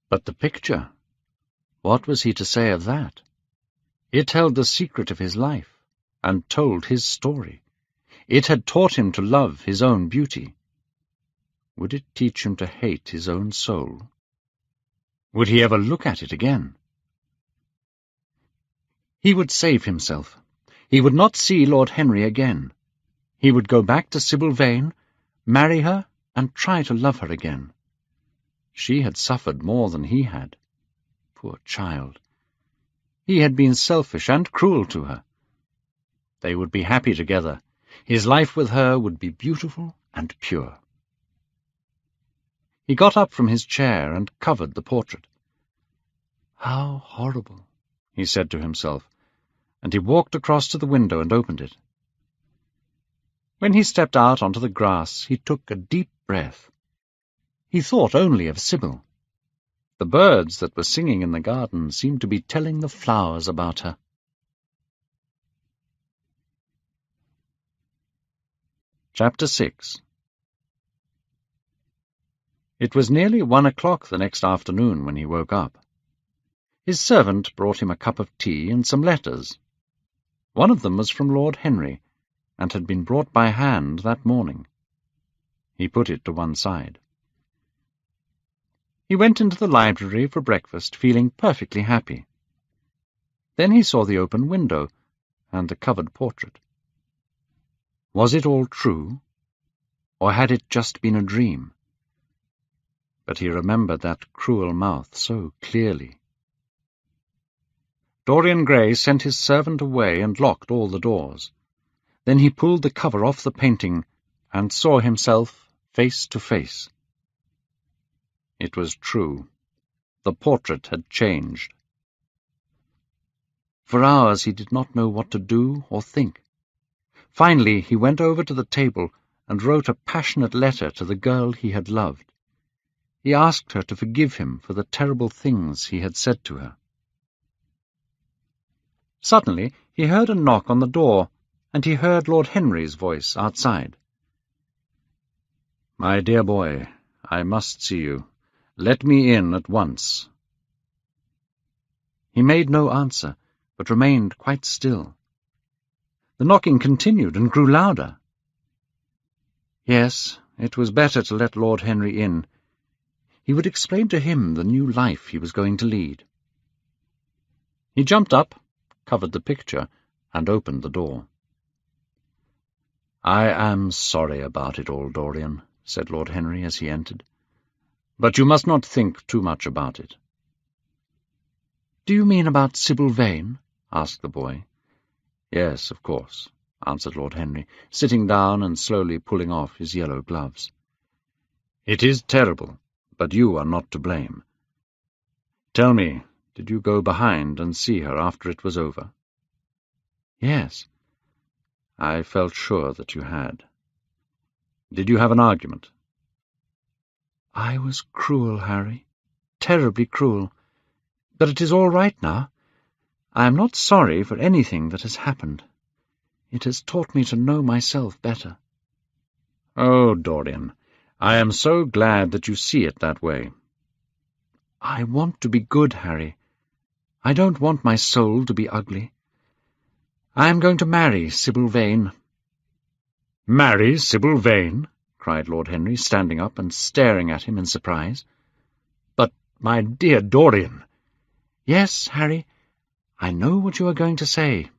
But the picture, what was he to say of that? It held the secret of his life, and told his story. It had taught him to love his own beauty. Would it teach him to hate his own soul? Would he ever look at it again? He would save himself. He would not see Lord Henry again. He would go back to Sybil Vane, marry her, and try to love her again. She had suffered more than he had. Poor child. He had been selfish and cruel to her. They would be happy together. His life with her would be beautiful and pure. He got up from his chair and covered the portrait. How horrible, he said to himself, and he walked across to the window and opened it. When he stepped out onto the grass, he took a deep breath. He thought only of Sybil. The birds that were singing in the garden seemed to be telling the flowers about her. Chapter 6. It was nearly 1 o'clock the next afternoon when he woke up. His servant brought him a cup of tea and some letters. One of them was from Lord Henry, and had been brought by hand that morning. He put it to one side. He went into the library for breakfast, feeling perfectly happy. Then he saw the open window and the covered portrait. Was it all true, or had it just been a dream? But he remembered that cruel mouth so clearly. Dorian Gray sent his servant away and locked all the doors. Then he pulled the cover off the painting and saw himself face to face. It was true. The portrait had changed. For hours he did not know what to do or think. Finally he went over to the table and wrote a passionate letter to the girl he had loved. He asked her to forgive him for the terrible things he had said to her. Suddenly he heard a knock on the door, and he heard Lord Henry's voice outside. "My dear boy, I must see you. Let me in at once." He made no answer, but remained quite still. The knocking continued and grew louder. Yes, it was better to let Lord Henry in. He would explain to him the new life he was going to lead. He jumped up, covered the picture, and opened the door. "I am sorry about it all, Dorian," said Lord Henry as he entered. "But you must not think too much about it." "Do you mean about Sybil Vane?" asked the boy. "Yes, of course," answered Lord Henry, sitting down and slowly pulling off his yellow gloves. "It is terrible, but you are not to blame. Tell me, did you go behind and see her after it was over?" "Yes." "I felt sure that you had. Did you have an argument?" "I was cruel, Harry, terribly cruel. But it is all right now. I am not sorry for anything that has happened. It has taught me to know myself better. Oh, Dorian, I am so glad that you see it that way. I want to be good, Harry. I don't want my soul to be ugly. I am going to marry Sybil Vane. Marry Sybil Vane? Cried Lord Henry, standing up and staring at him in surprise. But, my dear Dorian— Yes, Harry, I know what you are going to say.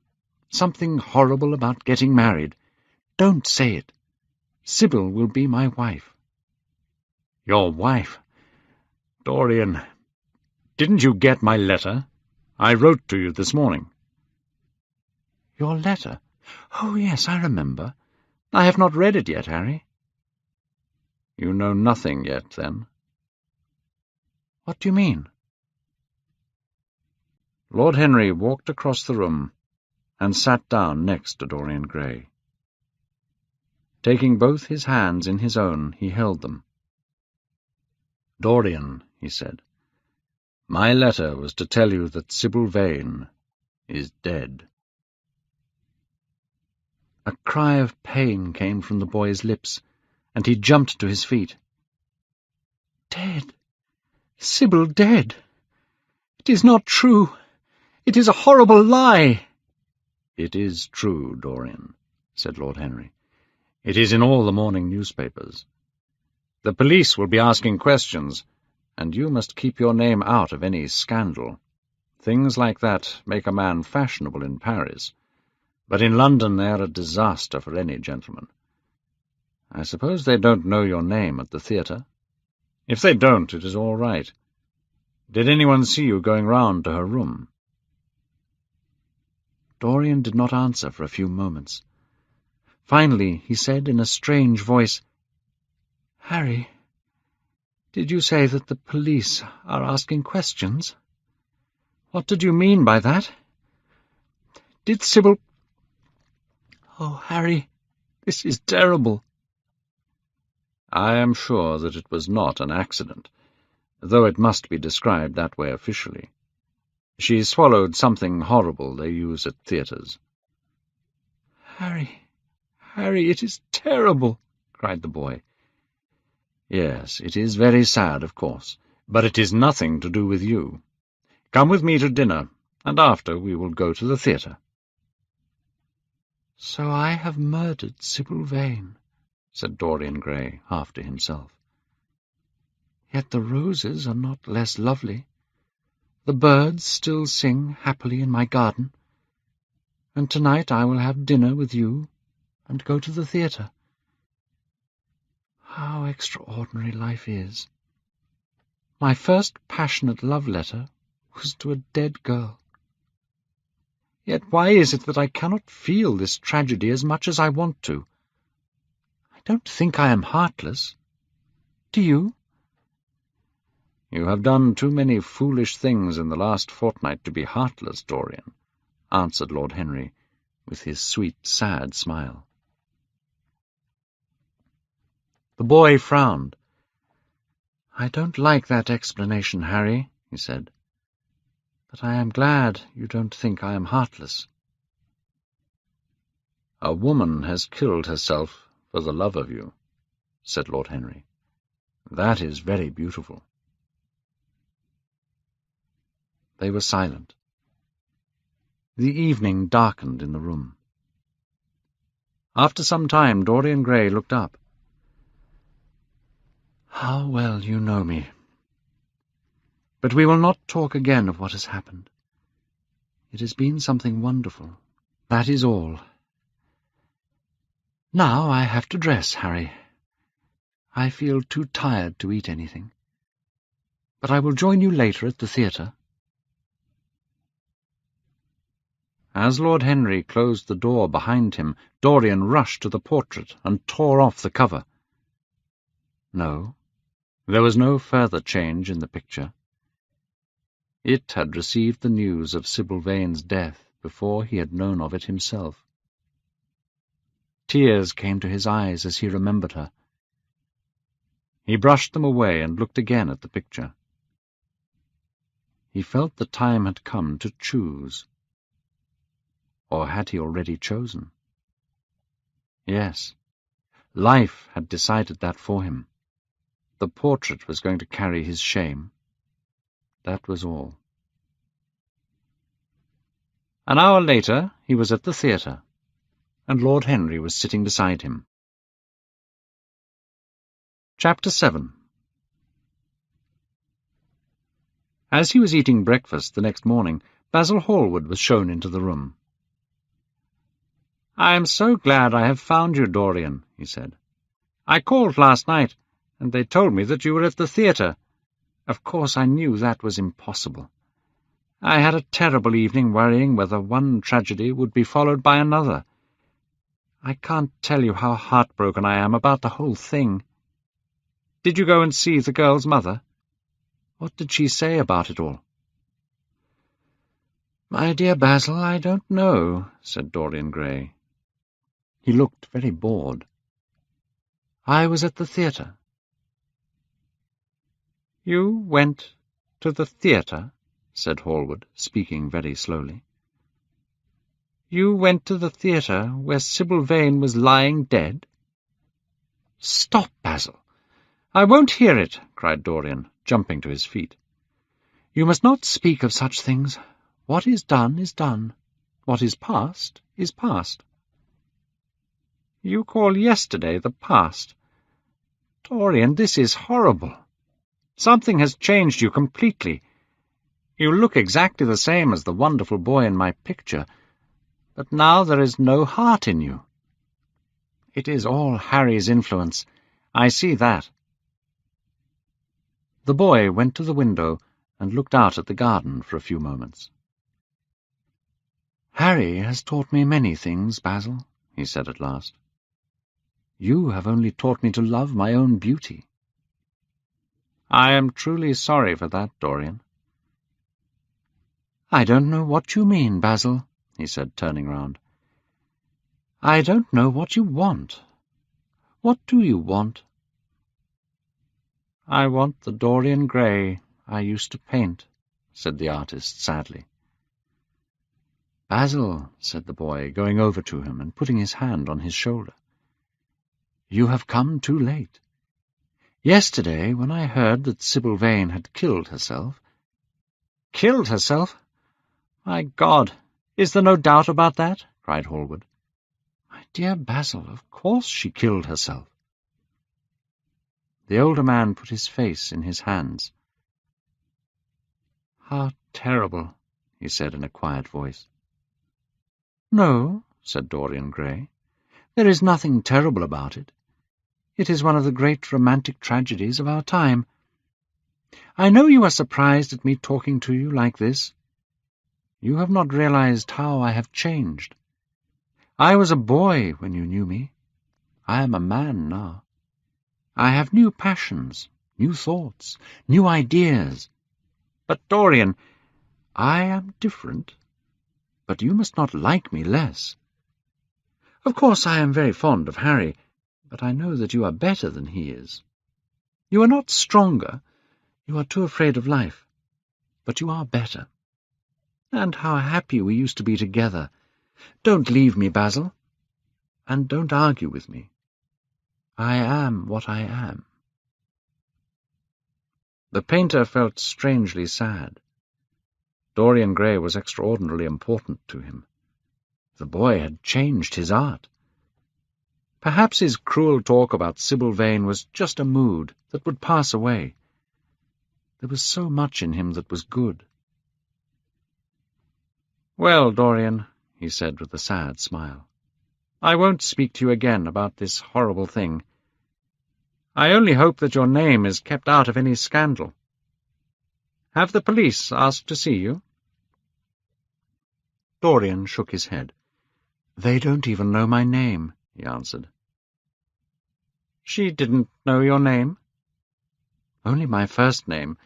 Something horrible about getting married. Don't say it. Sybil will be my wife. Your wife? Dorian, didn't you get my letter? I wrote to you this morning. Your letter? Oh, yes, I remember. I have not read it yet, Harry. You know nothing yet, then? What do you mean? Lord Henry walked across the room and sat down next to Dorian Gray. Taking both his hands in his own, he held them. "Dorian," he said, "my letter was to tell you that Sybil Vane is dead." A cry of pain came from the boy's lips, and he jumped to his feet. Dead! Sybil dead! It is not true! It is a horrible lie! "It is true, Dorian," said Lord Henry. "It is in all the morning newspapers. The police will be asking questions, and you must keep your name out of any scandal. Things like that make a man fashionable in Paris, but in London they are a disaster for any gentleman. I suppose they don't know your name at the theatre? If they don't, it is all right. Did anyone see you going round to her room?" Dorian did not answer for a few moments. Finally he said in a strange voice, "Harry, did you say that the police are asking questions? What did you mean by that? Did Sybil— Oh, Harry, this is terrible." "I am sure that it was not an accident, though it must be described that way officially. She swallowed something horrible they use at theatres." "Harry, Harry, it is terrible," cried the boy. "Yes, it is very sad, of course, but it is nothing to do with you. Come with me to dinner, and after we will go to the theatre." "So I have murdered Sybil Vane," said Dorian Gray, half to himself. "Yet the roses are not less lovely. The birds still sing happily in my garden. And tonight I will have dinner with you and go to the theatre. How extraordinary life is. My first passionate love letter was to a dead girl. Yet why is it that I cannot feel this tragedy as much as I want to? I don't think I am heartless. Do you?" "You have done too many foolish things in the last fortnight to be heartless, Dorian," answered Lord Henry, with his sweet, sad smile. The boy frowned. "I don't like that explanation, Harry," he said. "But I am glad you don't think I am heartless." "A woman has killed herself for the love of you," said Lord Henry. "That is very beautiful." They were silent. The evening darkened in the room. After some time Dorian Gray looked up. "How well you know me. But we will not talk again of what has happened. It has been something wonderful. That is all. Now I have to dress, Harry. I feel too tired to eat anything. But I will join you later at the theatre." As Lord Henry closed the door behind him, Dorian rushed to the portrait and tore off the cover. No, there was no further change in the picture. It had received the news of Sybil Vane's death before he had known of it himself. Tears came to his eyes as he remembered her. He brushed them away and looked again at the picture. He felt the time had come to choose. Or had he already chosen? Yes, life had decided that for him. The portrait was going to carry his shame. That was all. An hour later he was at the theatre, and Lord Henry was sitting beside him. Chapter 7. As he was eating breakfast the next morning, Basil Hallward was shown into the room. "I am so glad I have found you, Dorian," he said. "I called last night, and they told me that you were at the theatre. Of course I knew that was impossible. I had a terrible evening worrying whether one tragedy would be followed by another. I can't tell you how heartbroken I am about the whole thing. Did you go and see the girl's mother? What did she say about it all?" "My dear Basil, I don't know," said Dorian Gray. He looked very bored. "I was at the theatre." "You went to the theatre?" said Hallward, speaking very slowly. "You went to the theatre where Sybil Vane was lying dead?" "Stop, Basil! I won't hear it," cried Dorian, jumping to his feet. "You must not speak of such things. What is done is done. What is past is past." "You call yesterday the past? Dorian, this is horrible. Something has changed you completely. You look exactly the same as the wonderful boy in my picture, but now there is no heart in you. It is all Harry's influence. I see that." The boy went to the window and looked out at the garden for a few moments. "Harry has taught me many things, Basil," he said at last. "You have only taught me to love my own beauty." "I am truly sorry for that, Dorian." "I don't know what you mean, Basil," he said, turning round. "I don't know what you want. What do you want?" "I want the Dorian Gray I used to paint," said the artist sadly. "Basil," said the boy, going over to him and putting his hand on his shoulder, "you have come too late. Yesterday, when I heard that Sybil Vane had killed herself—" "Killed herself? My God, is there no doubt about that?" cried Hallward. "My dear Basil, of course she killed herself." The older man put his face in his hands. "How terrible," he said in a quiet voice. "No," said Dorian Gray. "There is nothing terrible about it. It is one of the great romantic tragedies of our time. I know you are surprised at me talking to you like this. You have not realized how I have changed. I was a boy when you knew me. I am a man now. I have new passions, new thoughts, new ideas. But, Dorian, I am different. But you must not like me less. Of course I am very fond of Harry, but I know that you are better than he is. You are not stronger. You are too afraid of life. But you are better. And how happy we used to be together. Don't leave me, Basil. And don't argue with me. I am what I am." The painter felt strangely sad. Dorian Gray was extraordinarily important to him. The boy had changed his art. Perhaps his cruel talk about Sybil Vane was just a mood that would pass away. There was so much in him that was good. "Well, Dorian," he said with a sad smile, "I won't speak to you again about this horrible thing. I only hope that your name is kept out of any scandal. Have the police asked to see you?" Dorian shook his head. "They don't even know my name," he answered. "She didn't know your name?" "Only my first name,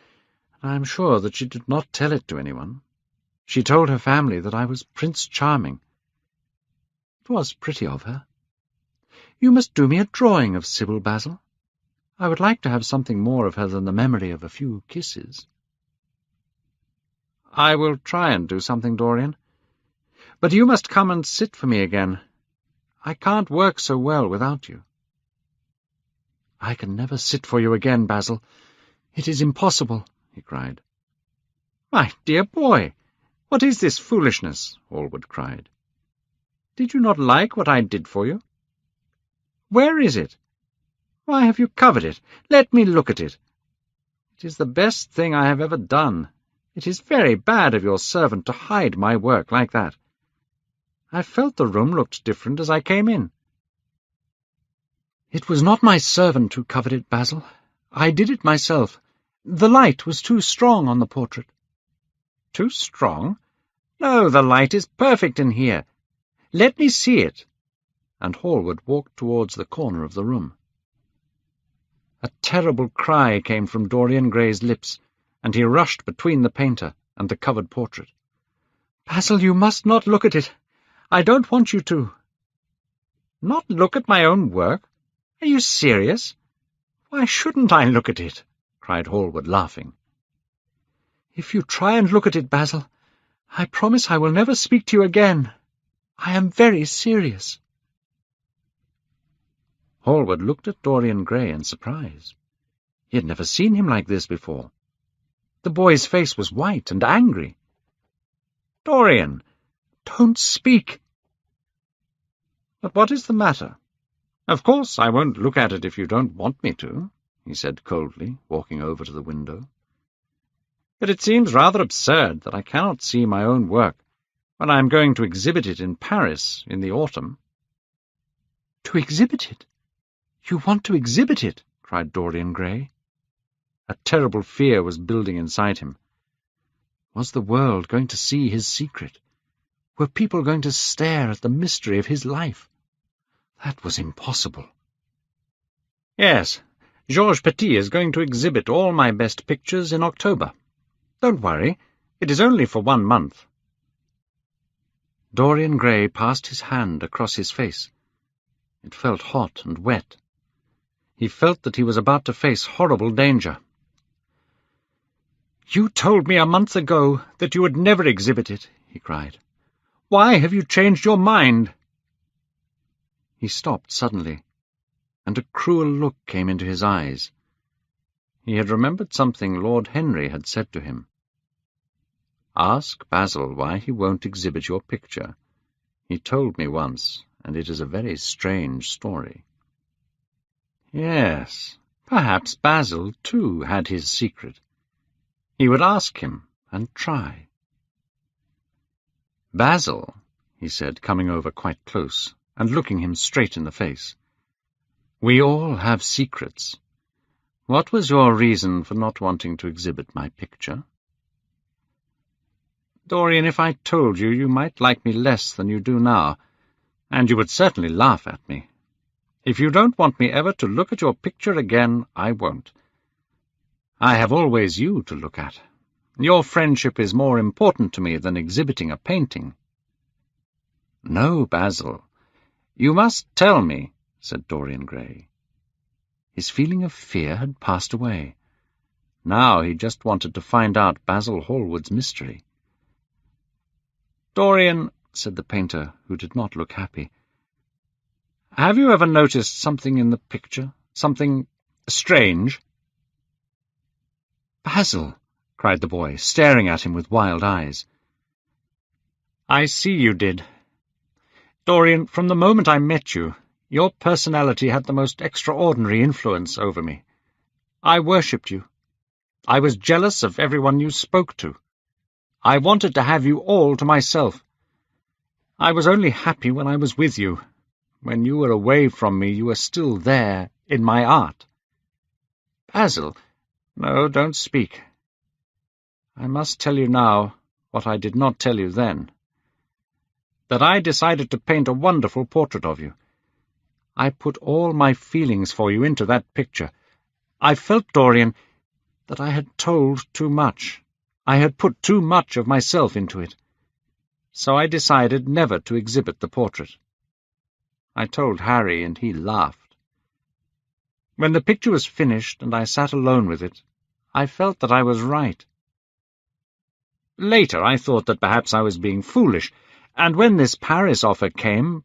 and I am sure that she did not tell it to anyone. She told her family that I was Prince Charming. It was pretty of her. You must do me a drawing of Sybil, Basil. I would like to have something more of her than the memory of a few kisses." "I will try and do something, Dorian. But you must come and sit for me again. I can't work so well without you." "I can never sit for you again, Basil. It is impossible," he cried. "My dear boy, what is this foolishness?" Hallward cried. "Did you not like what I did for you? Where is it? Why have you covered it? Let me look at it. It is the best thing I have ever done. It is very bad of your servant to hide my work like that. I felt the room looked different as I came in." "It was not my servant who covered it, Basil. I did it myself. The light was too strong on the portrait." "Too strong? No, the light is perfect in here. Let me see it." And Hallward walked towards the corner of the room. A terrible cry came from Dorian Gray's lips, and he rushed between the painter and the covered portrait. "Basil, you must not look at it. I don't want you to." "Not look at my own work? Are you serious? Why shouldn't I look at it?" cried Hallward, laughing. "If you try and look at it, Basil, I promise I will never speak to you again. I am very serious." Hallward looked at Dorian Gray in surprise. He had never seen him like this before. The boy's face was white and angry. "Dorian, don't speak." "But what is the matter? Of course I won't look at it if you don't want me to," he said coldly, walking over to the window. "But it seems rather absurd that I cannot see my own work when I am going to exhibit it in Paris in the autumn." "To exhibit it? You want to exhibit it?" cried Dorian Gray. A terrible fear was building inside him. Was the world going to see his secret? Were people going to stare at the mystery of his life? That was impossible. "Yes, Georges Petit is going to exhibit all my best pictures in October. Don't worry, it is only for 1 month." Dorian Gray passed his hand across his face. It felt hot and wet. He felt that he was about to face horrible danger. "You told me a month ago that you would never exhibit it," he cried. "Why have you changed your mind?" He stopped suddenly, and a cruel look came into his eyes. He had remembered something Lord Henry had said to him. "Ask Basil why he won't exhibit your picture. He told me once, and it is a very strange story." Yes, perhaps Basil, too, had his secret. He would ask him and try. "Basil," he said, coming over quite close and looking him straight in the face, "we all have secrets. What was your reason for not wanting to exhibit my picture?" "Dorian, if I told you, you might like me less than you do now, and you would certainly laugh at me. If you don't want me ever to look at your picture again, I won't. I have always you to look at. Your friendship is more important to me than exhibiting a painting." "No, Basil. You must tell me," said Dorian Gray. His feeling of fear had passed away. Now he just wanted to find out Basil Hallward's mystery. "Dorian," said the painter, who did not look happy, "have you ever noticed something in the picture? Something strange?" "Basil!" cried the boy, staring at him with wild eyes. "I see you did. Dorian, from the moment I met you, your personality had the most extraordinary influence over me. I worshipped you. I was jealous of everyone you spoke to. I wanted to have you all to myself. I was only happy when I was with you. When you were away from me, you were still there, in my art." "Basil—" "No, don't speak. I must tell you now what I did not tell you then. That I decided to paint a wonderful portrait of you. I put all my feelings for you into that picture. I felt, Dorian, that I had told too much. I had put too much of myself into it. So I decided never to exhibit the portrait. I told Harry, and he laughed. When the picture was finished and I sat alone with it, I felt that I was right. Later I thought that perhaps I was being foolish, and when this Paris offer came—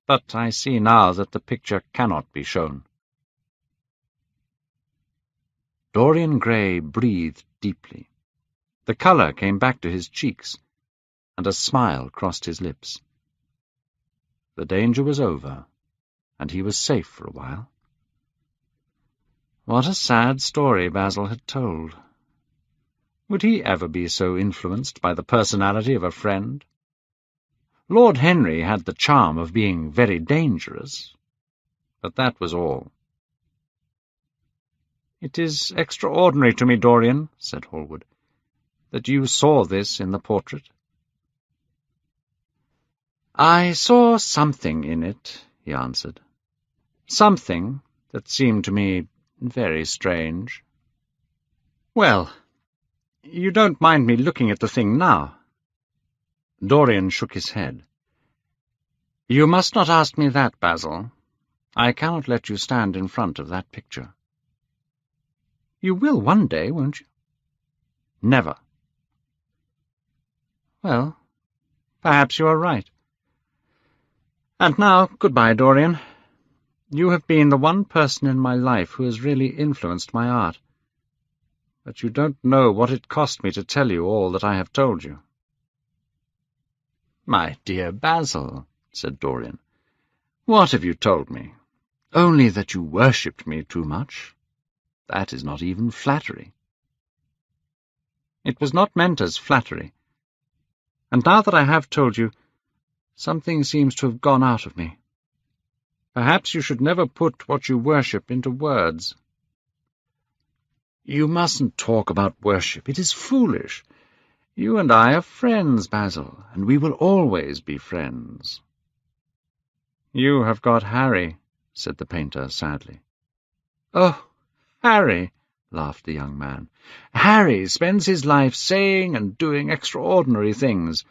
but I see now that the picture cannot be shown." Dorian Gray breathed deeply. The colour came back to his cheeks, and a smile crossed his lips. The danger was over, and he was safe for a while. What a sad story Basil had told. Would he ever be so influenced by the personality of a friend? Lord Henry had the charm of being very dangerous, but that was all. "It is extraordinary to me, Dorian," said Hallward, "that you saw this in the portrait." "I saw something in it," he answered. "Something that seemed to me very strange." "Well, you don't mind me looking at the thing now?" Dorian shook his head. "You must not ask me that, Basil. I cannot let you stand in front of that picture." "You will one day, won't you?" "Never." "Well, perhaps you are right. And now, goodbye, Dorian. You have been the one person in my life who has really influenced my art. But you don't know what it cost me to tell you all that I have told you." "My dear Basil," said Dorian, "what have you told me? Only that you worshipped me too much. That is not even flattery." "It was not meant as flattery. And now that I have told you, something seems to have gone out of me. Perhaps you should never put what you worship into words." "You mustn't talk about worship. It is foolish. You and I are friends, Basil, and we will always be friends." "You have got Harry," said the painter sadly. "Oh, Harry," laughed the young man. "Harry spends his life saying and doing extraordinary things.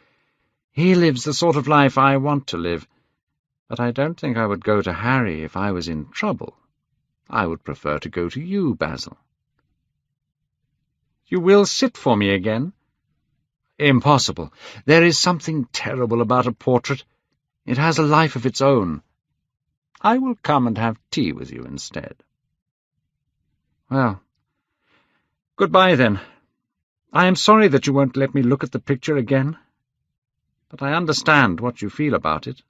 He lives the sort of life I want to live. But I don't think I would go to Harry if I was in trouble. I would prefer to go to you, Basil." "You will sit for me again?" "Impossible. There is something terrible about a portrait. It has a life of its own. I will come and have tea with you instead." "Well, goodbye then. I am sorry that you won't let me look at the picture again, but I understand what you feel about it."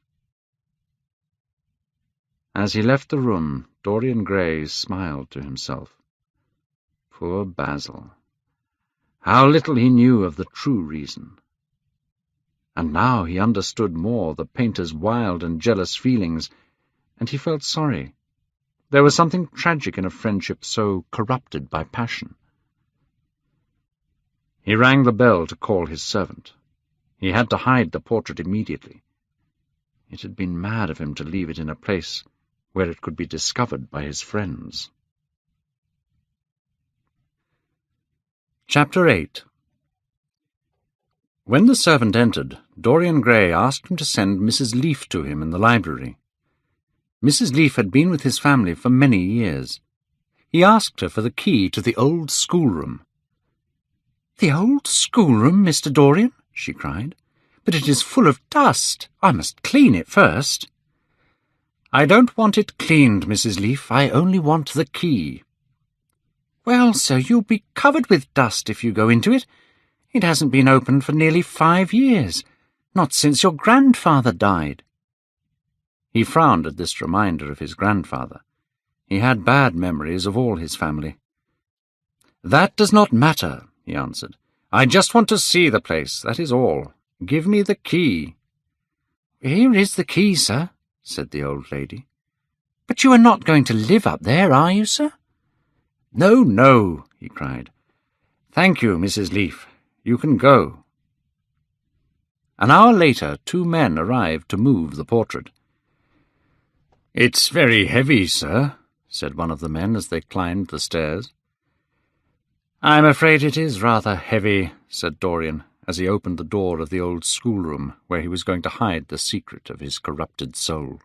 As he left the room, Dorian Gray smiled to himself. Poor Basil. How little he knew of the true reason. And now he understood more the painter's wild and jealous feelings, and he felt sorry. There was something tragic in a friendship so corrupted by passion. He rang the bell to call his servant. He had to hide the portrait immediately. It had been mad of him to leave it in a place where it could be discovered by his friends. Chapter 8. When the servant entered, Dorian Gray asked him to send Mrs. Leaf to him in the library. Mrs. Leaf had been with his family for many years. He asked her for the key to the old schoolroom. "The old schoolroom, Mr. Dorian?" she cried. "But it is full of dust. I must clean it first." "I don't want it cleaned, Mrs. Leaf. I only want the key." "Well, sir, you'll be covered with dust if you go into it. It hasn't been opened for nearly 5 years, not since your grandfather died." He frowned at this reminder of his grandfather. He had bad memories of all his family. "That does not matter," he answered. "I just want to see the place, that is all. Give me the key." "Here is the key, sir," said the old lady. "But you are not going to live up there, are you, sir?" "No, no," he cried. "Thank you, Mrs. Leaf. You can go." An hour later, 2 men arrived to move the portrait. "It's very heavy, sir," said one of the men as they climbed the stairs. "I'm afraid it is rather heavy," said Dorian, as he opened the door of the old schoolroom where he was going to hide the secret of his corrupted soul.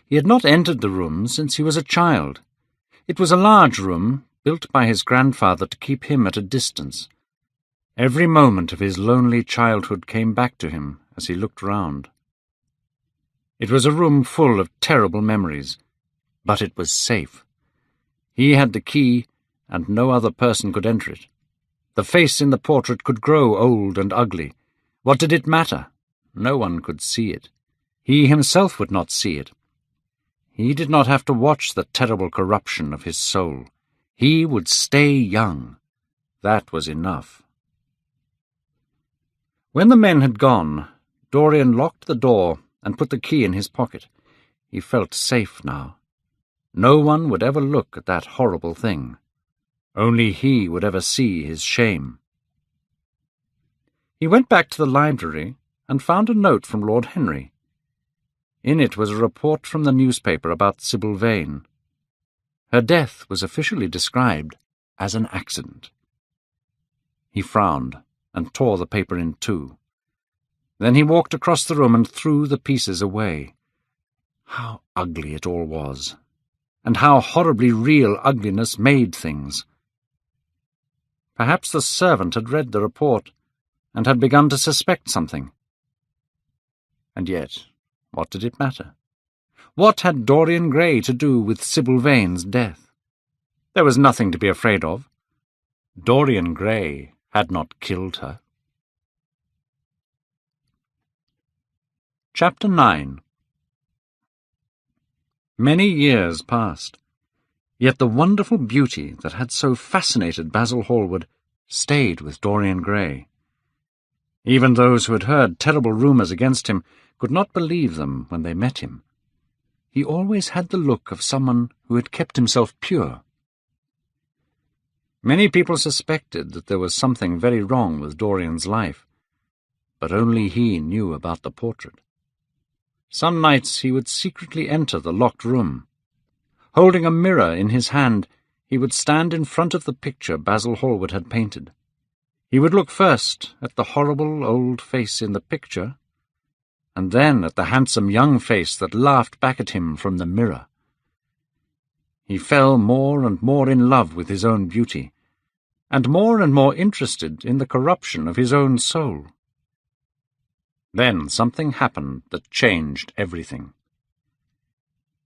He had not entered the room since he was a child. It was a large room, built by his grandfather to keep him at a distance. Every moment of his lonely childhood came back to him as he looked round. It was a room full of terrible memories, but it was safe. He had the key, and no other person could enter it. The face in the portrait could grow old and ugly. What did it matter? No one could see it. He himself would not see it. He did not have to watch the terrible corruption of his soul. He would stay young. That was enough. When the men had gone, Dorian locked the door and put the key in his pocket. He felt safe now. No one would ever look at that horrible thing. Only he would ever see his shame. He went back to the library and found a note from Lord Henry. In it was a report from the newspaper about Sybil Vane. Her death was officially described as an accident. He frowned and tore the paper in two. Then he walked across the room and threw the pieces away. How ugly it all was, and how horribly real ugliness made things. Perhaps the servant had read the report and had begun to suspect something. And yet, what did it matter? What had Dorian Gray to do with Sybil Vane's death? There was nothing to be afraid of. Dorian Gray had not killed her. Chapter 9. Many years passed, yet the wonderful beauty that had so fascinated Basil Hallward stayed with Dorian Gray. Even those who had heard terrible rumours against him could not believe them when they met him. He always had the look of someone who had kept himself pure. Many people suspected that there was something very wrong with Dorian's life, but only he knew about the portrait. Some nights he would secretly enter the locked room. Holding a mirror in his hand, he would stand in front of the picture Basil Hallward had painted. He would look first at the horrible old face in the picture, and then at the handsome young face that laughed back at him from the mirror. He fell more and more in love with his own beauty, and more interested in the corruption of his own soul. Then something happened that changed everything.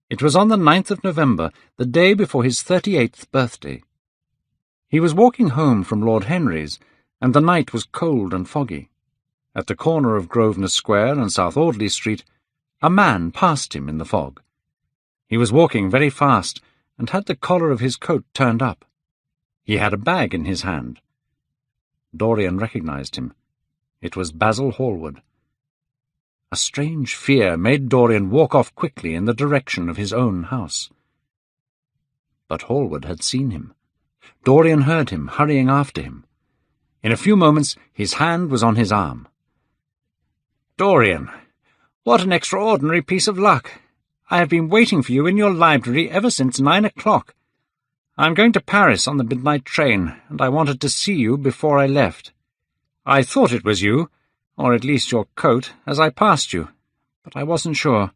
It was on the 9th of November, the day before his 38th birthday. He was walking home from Lord Henry's, and the night was cold and foggy. At the corner of Grosvenor Square and South Audley Street, a man passed him in the fog. He was walking very fast, and had the collar of his coat turned up. He had a bag in his hand. Dorian recognized him. It was Basil Hallward. A strange fear made Dorian walk off quickly in the direction of his own house. But Hallward had seen him. Dorian heard him hurrying after him. In a few moments his hand was on his arm. "Dorian, what an extraordinary piece of luck! I have been waiting for you in your library ever since 9 o'clock. I am going to Paris on the midnight train, and I wanted to see you before I left. I thought it was you, or at least your coat, as I passed you, but I wasn't sure.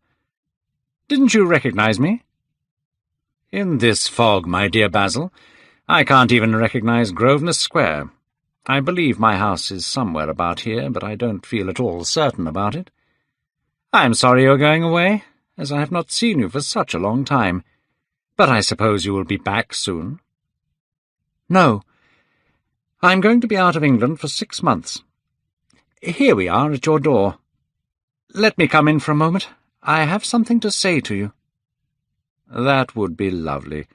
Didn't you recognize me?" "In this fog, my dear Basil, I can't even recognize Grosvenor Square. I believe my house is somewhere about here, but I don't feel at all certain about it. I am sorry you're going away, as I have not seen you for such a long time, but I suppose you will be back soon." "No. I'm going to be out of England for 6 months. Here we are at your door. Let me come in for a moment. I have something to say to you." "That would be lovely.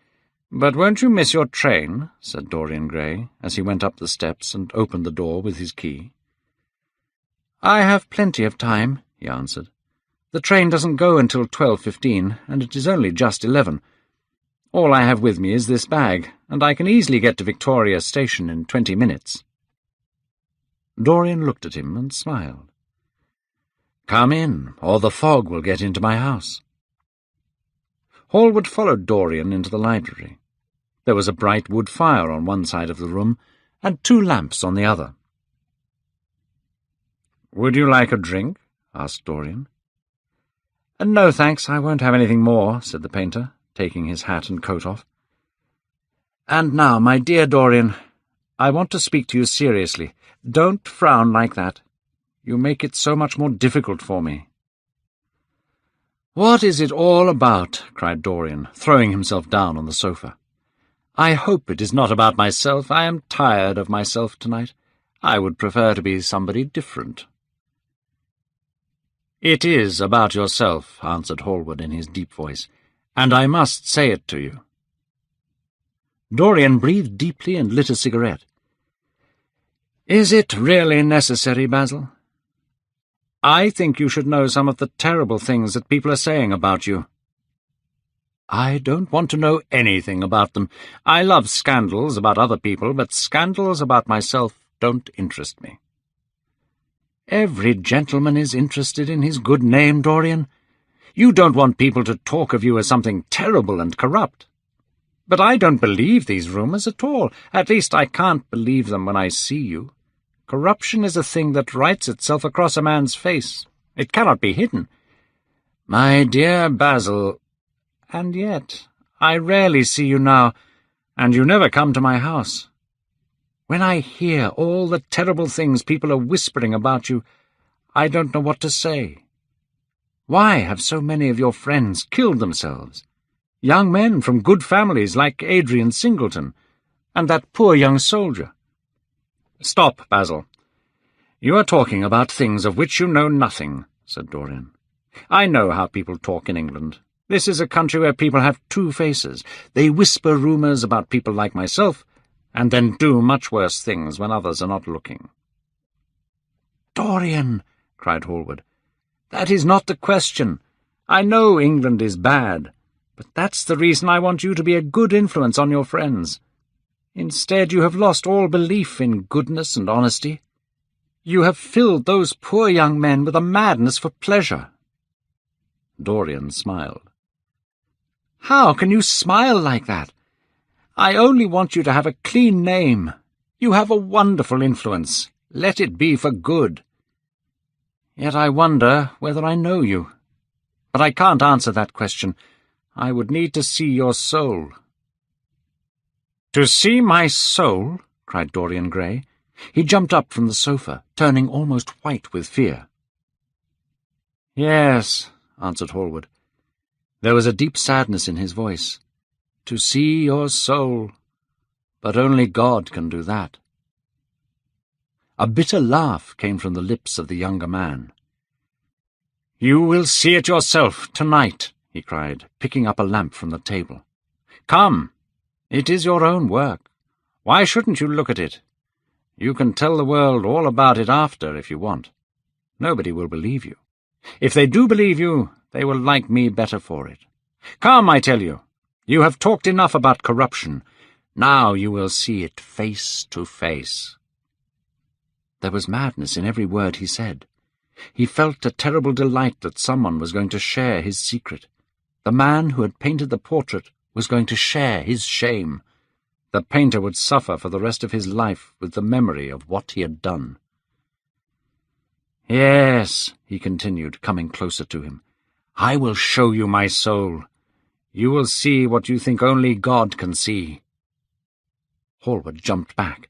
But won't you miss your train?" said Dorian Gray, as he went up the steps and opened the door with his key. "I have plenty of time," he answered. "The train doesn't go until 12:15, and it is only just 11. All I have with me is this bag, and I can easily get to Victoria Station in 20 minutes. Dorian looked at him and smiled. "Come in, or the fog will get into my house." Hallward followed Dorian into the library. There was a bright wood fire on one side of the room, and 2 lamps on the other. "Would you like a drink?" asked Dorian. "No, thanks, I won't have anything more," said the painter, taking his hat and coat off. "And now, my dear Dorian, I want to speak to you seriously. Don't frown like that. You make it so much more difficult for me." "What is it all about?" cried Dorian, throwing himself down on the sofa. "I hope it is not about myself. I am tired of myself tonight. I would prefer to be somebody different." "It is about yourself," answered Hallward in his deep voice, "and I must say it to you." Dorian breathed deeply and lit a cigarette. "Is it really necessary, Basil? I think you should know some of the terrible things that people are saying about you." "I don't want to know anything about them. I love scandals about other people, but scandals about myself don't interest me." "Every gentleman is interested in his good name, Dorian. You don't want people to talk of you as something terrible and corrupt. But I don't believe these rumours at all. At least I can't believe them when I see you. Corruption is a thing that writes itself across a man's face. It cannot be hidden." "My dear Basil, and yet I rarely see you now, and you never come to my house. When I hear all the terrible things people are whispering about you, I don't know what to say. Why have so many of your friends killed themselves? Young men from good families like Adrian Singleton, and that poor young soldier." "Stop, Basil. You are talking about things of which you know nothing," said Dorian. "I know how people talk in England. This is a country where people have two faces. They whisper rumours about people like myself, and then do much worse things when others are not looking." "Dorian," cried Hallward, "that is not the question. I know England is bad, but that's the reason I want you to be a good influence on your friends. Instead, you have lost all belief in goodness and honesty. You have filled those poor young men with a madness for pleasure." Dorian smiled. "How can you smile like that? I only want you to have a clean name. You have a wonderful influence. Let it be for good. Yet I wonder whether I know you. But I can't answer that question. I would need to see your soul." "To see my soul?" cried Dorian Gray. He jumped up from the sofa, turning almost white with fear. "Yes," answered Hallward. There was a deep sadness in his voice. "To see your soul. But only God can do that." A bitter laugh came from the lips of the younger man. "You will see it yourself tonight," he cried, picking up a lamp from the table. "Come, it is your own work. Why shouldn't you look at it? You can tell the world all about it after, if you want. Nobody will believe you. If they do believe you, they will like me better for it. Come, I tell you. You have talked enough about corruption. Now you will see it face to face." There was madness in every word he said. He felt a terrible delight that someone was going to share his secret. The man who had painted the portrait was going to share his shame. The painter would suffer for the rest of his life with the memory of what he had done. "Yes," he continued, coming closer to him, "I will show you my soul. You will see what you think only God can see." Hallward jumped back.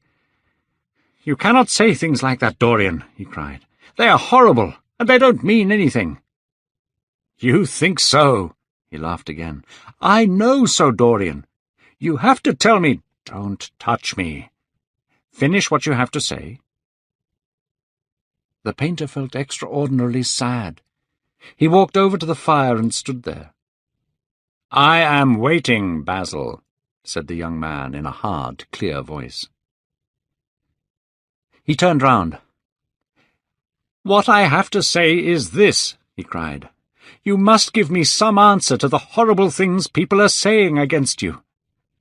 "You cannot say things like that, Dorian," he cried. "They are horrible, and they don't mean anything." "You think so?" he laughed again. "I know so, Dorian. You have to tell me—" "Don't touch me. Finish what you have to say." The painter felt extraordinarily sad. He walked over to the fire and stood there. "I am waiting, Basil," said the young man in a hard, clear voice. He turned round. "What I have to say is this," he cried. "You must give me some answer to the horrible things people are saying against you.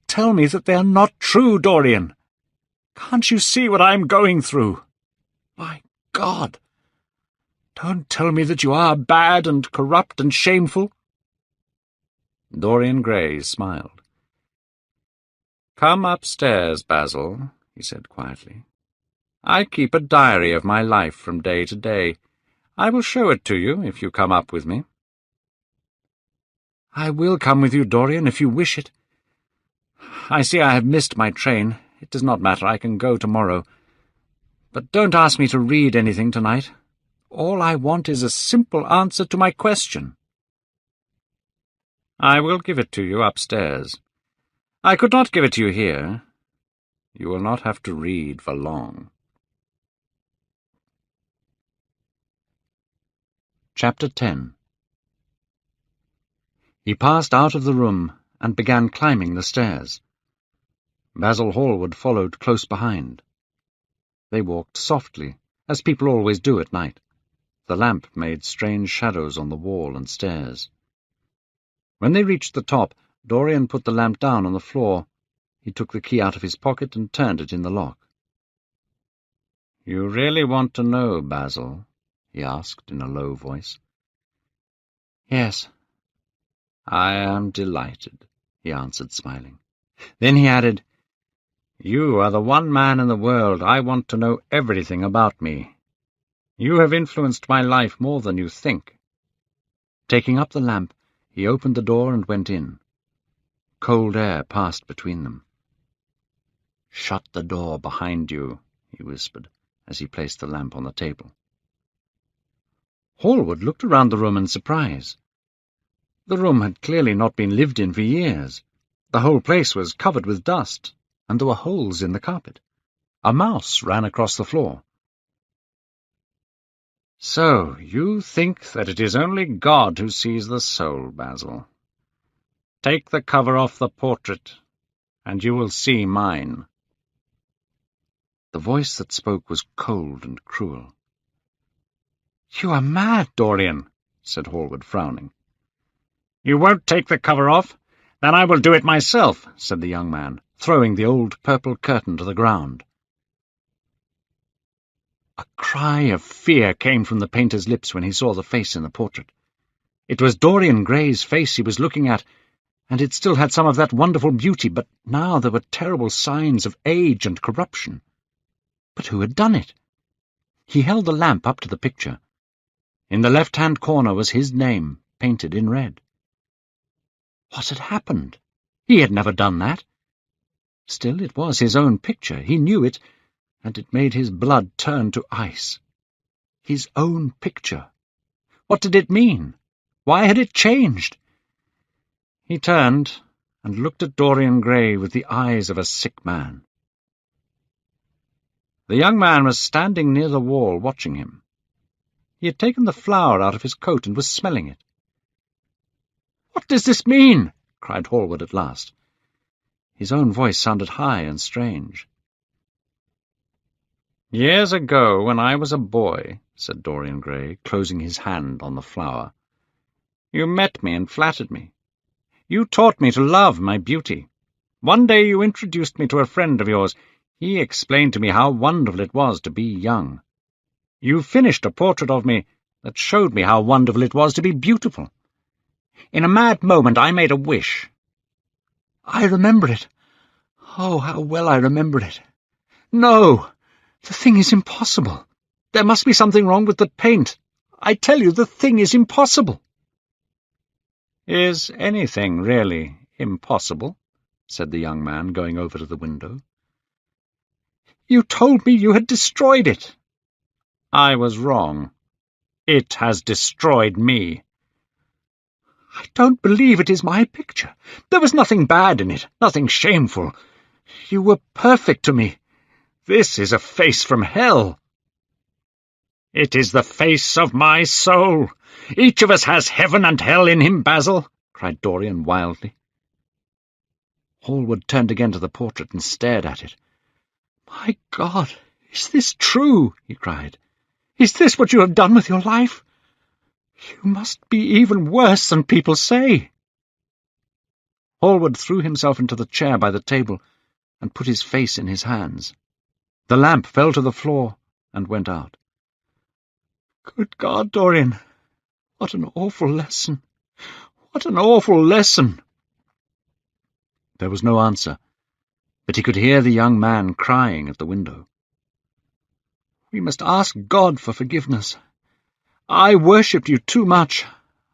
Tell me that they are not true, Dorian. Can't you see what I am going through? My God! Don't tell me that you are bad and corrupt and shameful." Dorian Gray smiled. "Come upstairs, Basil," he said quietly. "I keep a diary of my life from day to day. I will show it to you if you come up with me." "I will come with you, Dorian, if you wish it. I see I have missed my train. It does not matter, I can go tomorrow. But don't ask me to read anything tonight. All I want is a simple answer to my question." I will give it to you upstairs. I could not give it to you here. You will not have to read for long. Chapter 10. He passed out of the room and began climbing the stairs. Basil Hallward followed close behind. They walked softly, as people always do at night. The lamp made strange shadows on the wall and stairs. When they reached the top, Dorian put the lamp down on the floor. He took the key out of his pocket and turned it in the lock. "You really want to know, Basil?" he asked in a low voice. "Yes." "I am delighted," he answered, smiling. Then he added, "You are the one man in the world I want to know everything about me. You have influenced my life more than you think." Taking up the lamp, he opened the door and went in. Cold air passed between them. "Shut the door behind you," he whispered, as he placed the lamp on the table. Hallward looked around the room in surprise. The room had clearly not been lived in for years. The whole place was covered with dust, and there were holes in the carpet. A mouse ran across the floor. "So you think that it is only God who sees the soul, Basil. Take the cover off the portrait, and you will see mine." The voice that spoke was cold and cruel. "You are mad, Dorian," said Hallward, frowning. "You won't take the cover off? Then I will do it myself," said the young man, throwing the old purple curtain to the ground. A cry of fear came from the painter's lips when he saw the face in the portrait. It was Dorian Gray's face he was looking at, and it still had some of that wonderful beauty, but now there were terrible signs of age and corruption. But who had done it? He held the lamp up to the picture. In the left-hand corner was his name, painted in red. What had happened? He had never done that. Still, it was his own picture. He knew it, and it made his blood turn to ice. His own picture. What did it mean? Why had it changed? He turned and looked at Dorian Gray with the eyes of a sick man. The young man was standing near the wall, watching him. He had taken the flower out of his coat and was smelling it. "What does this mean?" cried Hallward at last. His own voice sounded high and strange. "Years ago, when I was a boy," said Dorian Gray, closing his hand on the flower, "you met me and flattered me. You taught me to love my beauty. One day you introduced me to a friend of yours. He explained to me how wonderful it was to be young. You finished a portrait of me that showed me how wonderful it was to be beautiful. In a mad moment I made a wish." "I remember it. Oh, how well I remember it. No! The thing is impossible. There must be something wrong with the paint. I tell you, the thing is impossible." "Is anything really impossible?" said the young man, going over to the window. "You told me you had destroyed it." "I was wrong. It has destroyed me." "I don't believe it is my picture. There was nothing bad in it, nothing shameful. You were perfect to me. This is a face from hell." "It is the face of my soul. Each of us has heaven and hell in him, Basil," cried Dorian wildly. Hallward turned again to the portrait and stared at it. "My God, is this true?" he cried. "Is this what you have done with your life? You must be even worse than people say." Hallward threw himself into the chair by the table and put his face in his hands. The lamp fell to the floor and went out. "Good God, Dorian, what an awful lesson! What an awful lesson!" There was no answer, but he could hear the young man crying at the window. "We must ask God for forgiveness. I worshipped you too much.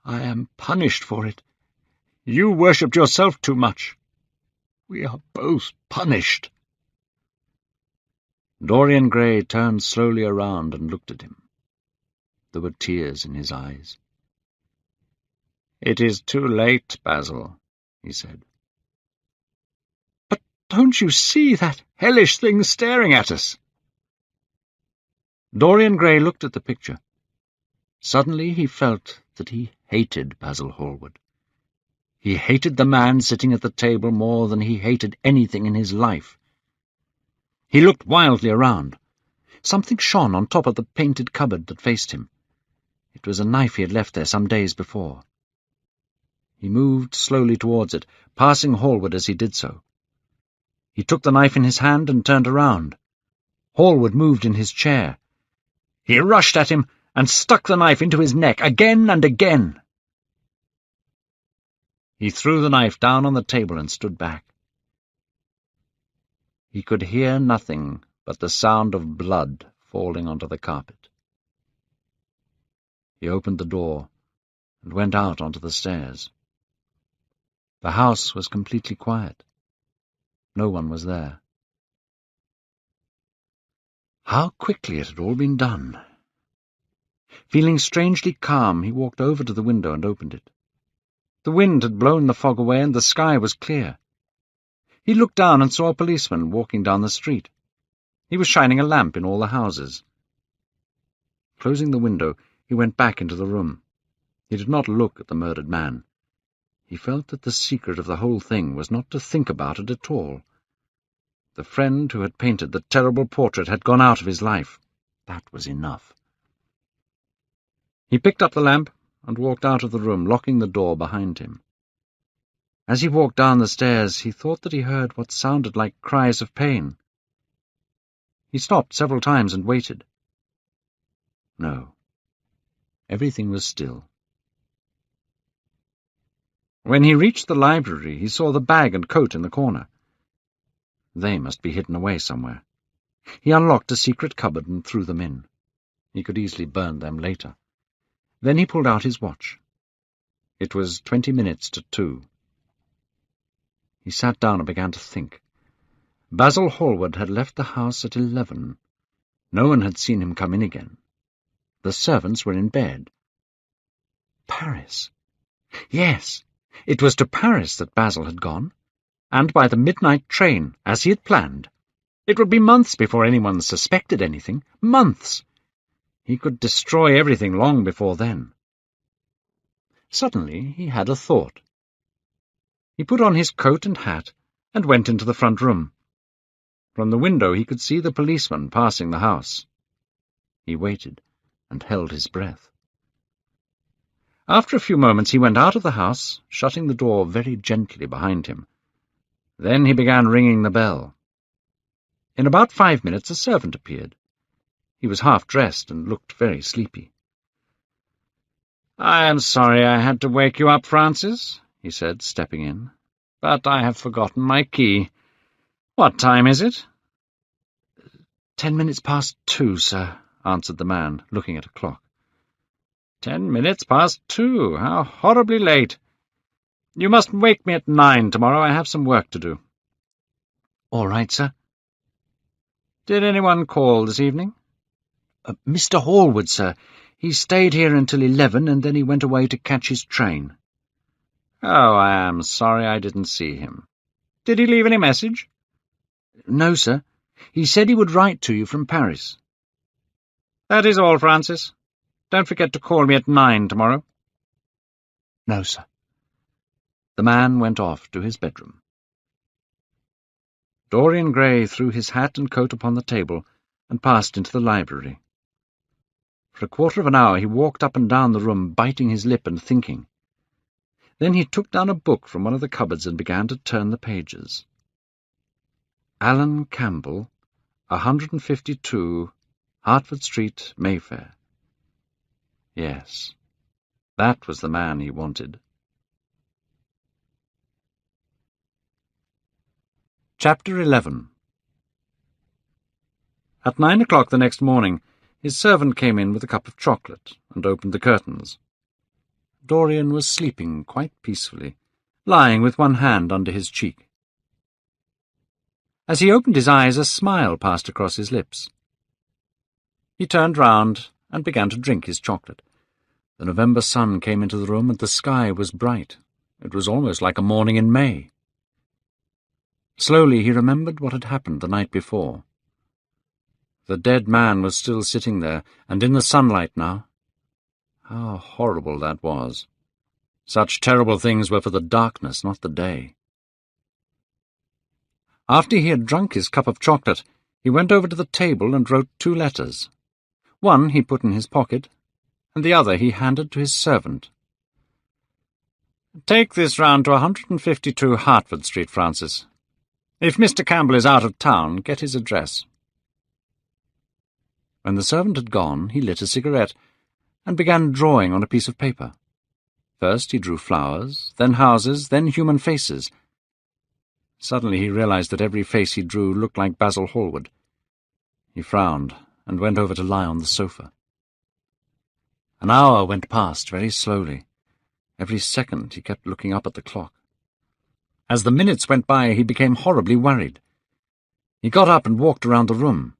I am punished for it. You worshipped yourself too much. We are both punished." Dorian Gray turned slowly around and looked at him. There were tears in his eyes. "It is too late, Basil," he said. "But don't you see that hellish thing staring at us?" Dorian Gray looked at the picture. Suddenly he felt that he hated Basil Hallward. He hated the man sitting at the table more than he hated anything in his life. He looked wildly around. Something shone on top of the painted cupboard that faced him. It was a knife he had left there some days before. He moved slowly towards it, passing Hallward as he did so. He took the knife in his hand and turned around. Hallward moved in his chair. He rushed at him and stuck the knife into his neck again and again. He threw the knife down on the table and stood back. He could hear nothing but the sound of blood falling onto the carpet. He opened the door and went out onto the stairs. The house was completely quiet. No one was there. How quickly it had all been done! Feeling strangely calm, he walked over to the window and opened it. The wind had blown the fog away and the sky was clear. He looked down and saw a policeman walking down the street. He was shining a lamp in all the houses. Closing the window, he went back into the room. He did not look at the murdered man. He felt that the secret of the whole thing was not to think about it at all. The friend who had painted the terrible portrait had gone out of his life. That was enough. He picked up the lamp and walked out of the room, locking the door behind him. As he walked down the stairs, he thought that he heard what sounded like cries of pain. He stopped several times and waited. No. Everything was still. When he reached the library, he saw the bag and coat in the corner. They must be hidden away somewhere. He unlocked a secret cupboard and threw them in. He could easily burn them later. Then he pulled out his watch. It was 20 minutes to 2. He sat down and began to think. Basil Hallward had left the house at 11. No one had seen him come in again. The servants were in bed. Paris. Yes, it was to Paris that Basil had gone, and by the midnight train, as he had planned. It would be months before anyone suspected anything. Months! He could destroy everything long before then. Suddenly he had a thought. He put on his coat and hat and went into the front room. From the window he could see the policeman passing the house. He waited and held his breath. After a few moments he went out of the house, shutting the door very gently behind him. Then he began ringing the bell. In about 5 minutes a servant appeared. He was half-dressed and looked very sleepy. "I am sorry I had to wake you up, Francis," he said, stepping in, "but I have forgotten my key. What time is it?" 10 minutes past 2, sir," answered the man, looking at a clock. 10 minutes past 2. How horribly late. You must wake me at 9 tomorrow. I have some work to do." "All right, sir." "Did anyone call this evening?" "Mr. Hallward, sir. He stayed here until 11, and then he went away to catch his train." "Oh, I am sorry I didn't see him. Did he leave any message?" "No, sir. He said he would write to you from Paris." "That is all, Francis. Don't forget to call me at 9 tomorrow." "No, sir." The man went off to his bedroom. Dorian Gray threw his hat and coat upon the table and passed into the library. For a quarter of an hour he walked up and down the room, biting his lip and thinking. Then he took down a book from one of the cupboards and began to turn the pages. Alan Campbell, 152, Hertford Street, Mayfair. Yes, that was the man he wanted. Chapter 11. At 9 o'clock the next morning, his servant came in with a cup of chocolate and opened the curtains. Dorian was sleeping quite peacefully, lying with one hand under his cheek. As he opened his eyes, a smile passed across his lips. He turned round and began to drink his chocolate. The November sun came into the room and the sky was bright. It was almost like a morning in May. Slowly he remembered what had happened the night before. The dead man was still sitting there, and in the sunlight now. How horrible that was. Such terrible things were for the darkness, not the day. After he had drunk his cup of chocolate, he went over to the table and wrote 2 letters. One he put in his pocket, and the other he handed to his servant. "Take this round to 152 Hertford Street, Francis. If Mr. Campbell is out of town, get his address." When the servant had gone, he lit a cigarette and began drawing on a piece of paper. First he drew flowers, then houses, then human faces. Suddenly he realized that every face he drew looked like Basil Hallward. He frowned and went over to lie on the sofa. An hour went past very slowly. Every second he kept looking up at the clock. As the minutes went by, he became horribly worried. He got up and walked around the room.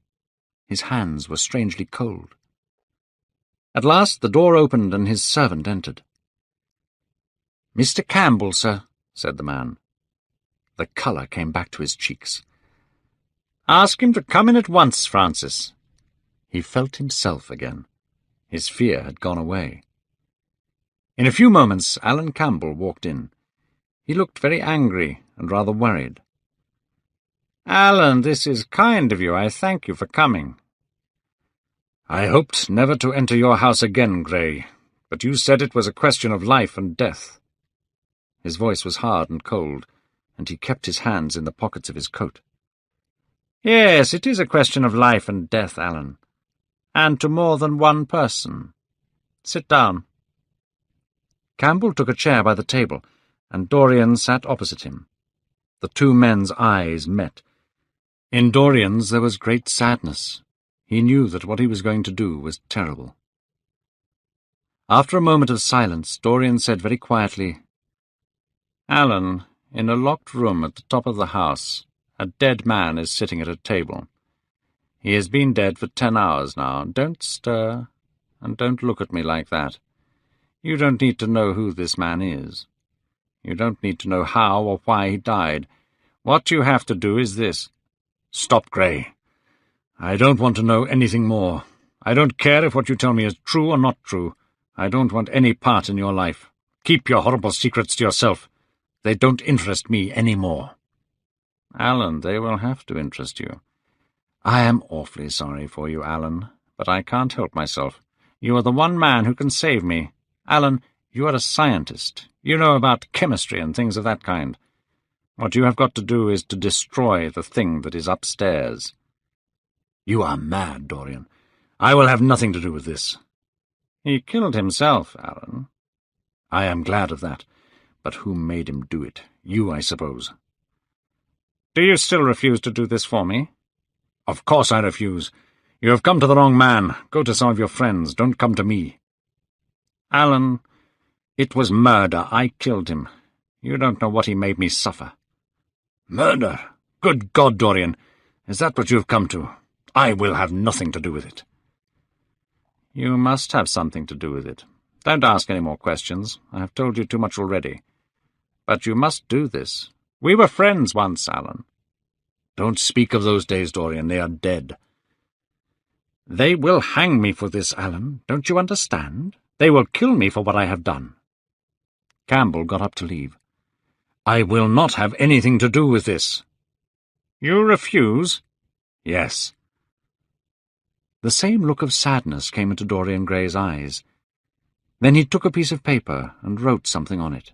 His hands were strangely cold. At last the door opened and his servant entered. "Mr. Campbell, sir," said the man. The colour came back to his cheeks. "Ask him to come in at once, Francis." He felt himself again. His fear had gone away. In a few moments Alan Campbell walked in. He looked very angry and rather worried. "Alan, this is kind of you. I thank you for coming." "I hoped never to enter your house again, Gray, but you said it was a question of life and death." His voice was hard and cold, and he kept his hands in the pockets of his coat. "Yes, it is a question of life and death, Alan, and to more than one person. Sit down." Campbell took a chair by the table, and Dorian sat opposite him. The 2 men's eyes met. In Dorian's there was great sadness. He knew that what he was going to do was terrible. After a moment of silence, Dorian said very quietly, "Alan, in a locked room at the top of the house, a dead man is sitting at a table. He has been dead for 10 hours now. Don't stir, and don't look at me like that. You don't need to know who this man is. You don't need to know how or why he died. What you have to do is this." "Stop, Gray. I don't want to know anything more. I don't care if what you tell me is true or not true. I don't want any part in your life. Keep your horrible secrets to yourself. They don't interest me any more." "Alan, they will have to interest you." "I am awfully sorry for you, Alan, but I can't help myself. You are the one man who can save me. Alan, you are a scientist. You know about chemistry and things of that kind. What you have got to do is to destroy the thing that is upstairs." "You are mad, Dorian. I will have nothing to do with this." "He killed himself, Alan." "I am glad of that. But who made him do it? You, I suppose." "Do you still refuse to do this for me?" "Of course I refuse. You have come to the wrong man. Go to some of your friends. Don't come to me." "Alan, it was murder. I killed him. You don't know what he made me suffer." "Murder? Good God, Dorian! Is that what you have come to? I will have nothing to do with it." "You must have something to do with it. Don't ask any more questions. I have told you too much already. But you must do this. We were friends once, Alan." "Don't speak of those days, Dorian. They are dead." "They will hang me for this, Alan. Don't you understand? They will kill me for what I have done." Campbell got up to leave. "I will not have anything to do with this." "You refuse?" "Yes." The same look of sadness came into Dorian Gray's eyes. Then he took a piece of paper and wrote something on it.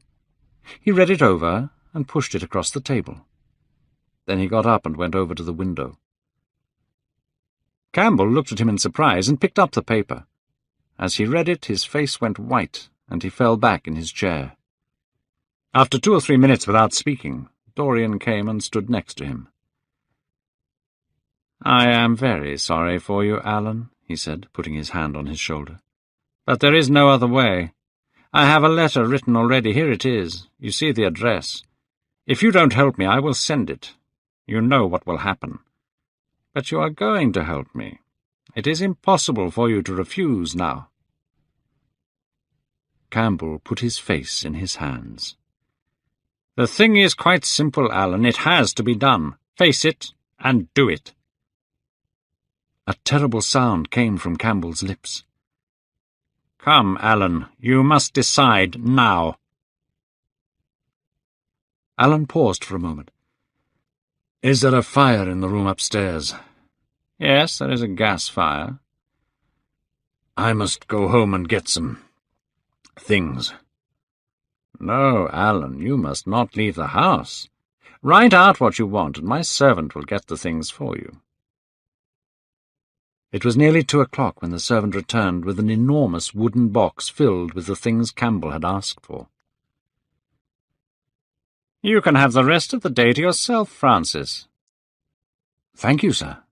He read it over and pushed it across the table. Then he got up and went over to the window. Campbell looked at him in surprise and picked up the paper. As he read it, his face went white, and he fell back in his chair. After 2 or 3 minutes without speaking, Dorian came and stood next to him. "I am very sorry for you, Alan," he said, putting his hand on his shoulder. "But there is no other way. I have a letter written already. Here it is. You see the address. If you don't help me, I will send it. You know what will happen. But you are going to help me. It is impossible for you to refuse now." Campbell put his face in his hands. "The thing is quite simple, Alan. It has to be done. Face it and do it." A terrible sound came from Campbell's lips. "Come, Alan, you must decide now." Alan paused for a moment. "Is there a fire in the room upstairs?" "Yes, there is a gas fire." "I must go home and get some things." "No, Alan, you must not leave the house. Write out what you want, and my servant will get the things for you." It was nearly 2 o'clock when the servant returned with an enormous wooden box filled with the things Campbell had asked for. "You can have the rest of the day to yourself, Francis." "Thank you, sir."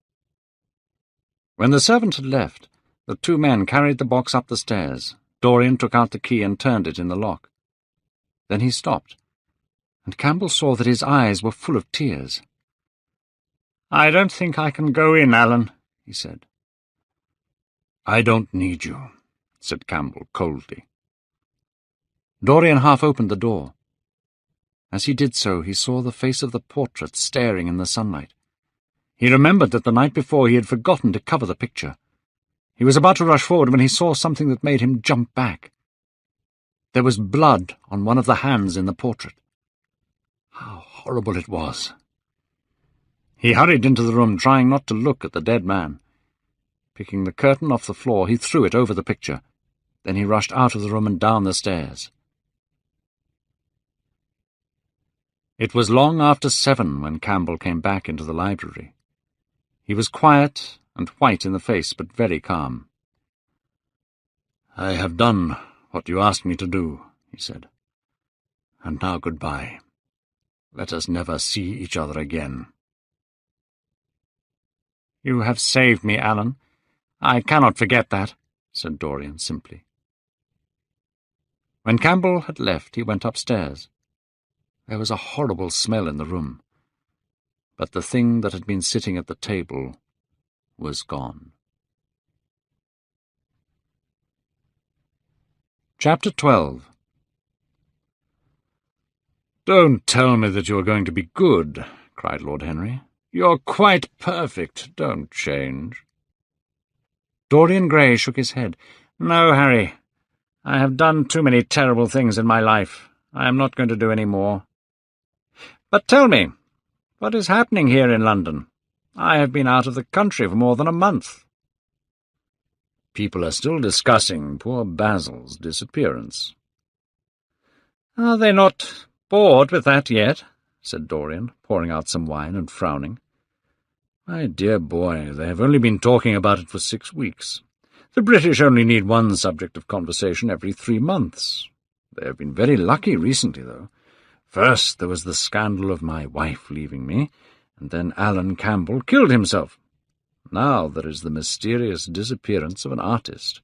When the servant had left, the two men carried the box up the stairs. Dorian took out the key and turned it in the lock. Then he stopped, and Campbell saw that his eyes were full of tears. "I don't think I can go in, Alan," he said. "I don't need you," said Campbell coldly. Dorian half opened the door. As he did so, he saw the face of the portrait staring in the sunlight. He remembered that the night before he had forgotten to cover the picture. He was about to rush forward when he saw something that made him jump back. There was blood on one of the hands in the portrait. How horrible it was! He hurried into the room, trying not to look at the dead man. Picking the curtain off the floor, he threw it over the picture. Then he rushed out of the room and down the stairs. It was long after 7 when Campbell came back into the library. He was quiet and white in the face, but very calm. "I have done what you asked me to do," he said. "And now goodbye. Let us never see each other again." "You have saved me, Alan. I cannot forget that," said Dorian simply. When Campbell had left, he went upstairs. There was a horrible smell in the room, but the thing that had been sitting at the table was gone. Chapter 12. "Don't tell me that you are going to be good," cried Lord Henry. "You're quite perfect. Don't change." Dorian Gray shook his head. "No, Harry. I have done too many terrible things in my life. I am not going to do any more. But tell me, what is happening here in London? I have been out of the country for more than a month." "People are still discussing poor Basil's disappearance." "Are they not bored with that yet?" said Dorian, pouring out some wine and frowning. "My dear boy, they have only been talking about it for 6 weeks. The British only need one subject of conversation every 3 months. They have been very lucky recently, though. First there was the scandal of my wife leaving me, and then Alan Campbell killed himself. Now there is the mysterious disappearance of an artist.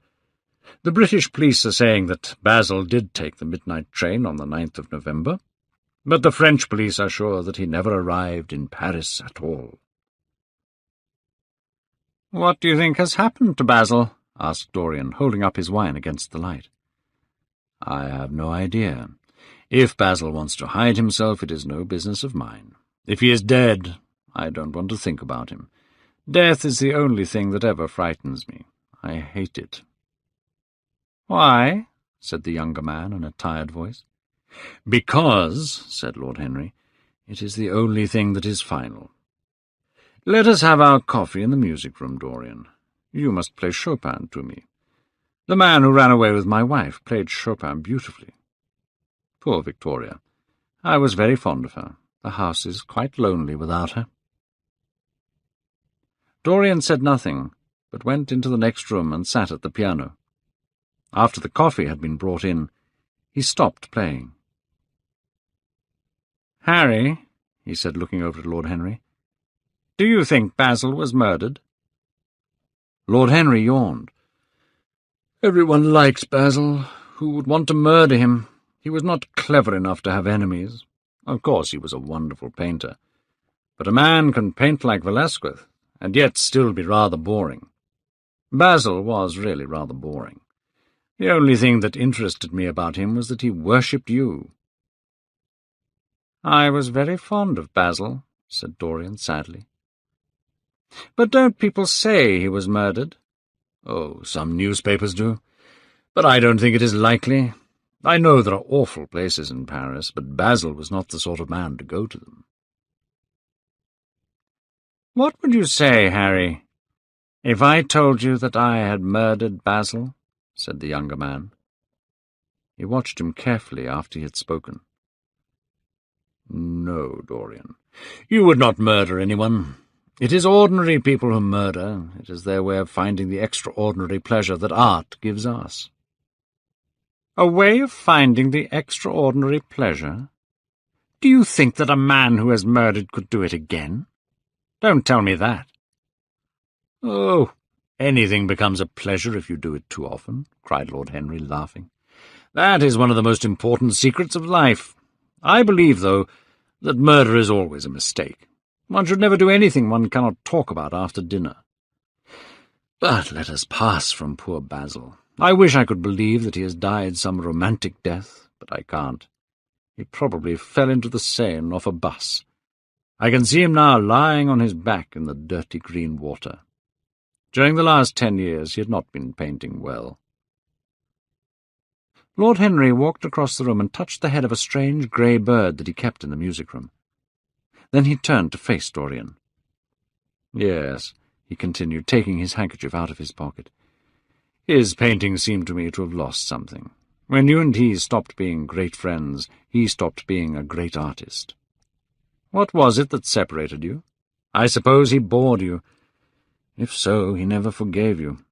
The British police are saying that Basil did take the midnight train on the 9th of November, but the French police are sure that he never arrived in Paris at all." "What do you think has happened to Basil?" asked Dorian, holding up his wine against the light. "I have no idea. If Basil wants to hide himself, it is no business of mine. If he is dead, I don't want to think about him. Death is the only thing that ever frightens me. I hate it." "Why?" said the younger man in a tired voice. "Because," said Lord Henry, "it is the only thing that is final. Let us have our coffee in the music-room, Dorian. You must play Chopin to me. The man who ran away with my wife played Chopin beautifully. Poor Victoria. I was very fond of her. The house is quite lonely without her." Dorian said nothing, but went into the next room and sat at the piano. After the coffee had been brought in, he stopped playing. "Harry," he said, looking over at Lord Henry, "do you think Basil was murdered?" Lord Henry yawned. "Everyone liked Basil. Who would want to murder him? He was not clever enough to have enemies. Of course he was a wonderful painter. But a man can paint like Velasquez, and yet still be rather boring. Basil was really rather boring. The only thing that interested me about him was that he worshipped you." "I was very fond of Basil," said Dorian sadly. "But don't people say he was murdered?" "Oh, some newspapers do. But I don't think it is likely. I know there are awful places in Paris, but Basil was not the sort of man to go to them." "What would you say, Harry, if I told you that I had murdered Basil?" said the younger man. He watched him carefully after he had spoken. "No, Dorian, you would not murder anyone. It is ordinary people who murder. It is their way of finding the extraordinary pleasure that art gives us." "A way of finding the extraordinary pleasure? Do you think that a man who has murdered could do it again? Don't tell me that." "Oh, anything becomes a pleasure if you do it too often," cried Lord Henry, laughing. "That is one of the most important secrets of life. I believe, though, that murder is always a mistake. One should never do anything one cannot talk about after dinner. But let us pass from poor Basil. I wish I could believe that he has died some romantic death, but I can't. He probably fell into the Seine off a bus. I can see him now lying on his back in the dirty green water. During the last 10 years he had not been painting well." Lord Henry walked across the room and touched the head of a strange grey bird that he kept in the music-room. Then he turned to face Dorian. "Yes," he continued, taking his handkerchief out of his pocket. "His painting seemed to me to have lost something. When you and he stopped being great friends, he stopped being a great artist. What was it that separated you? I suppose he bored you. If so, he never forgave you.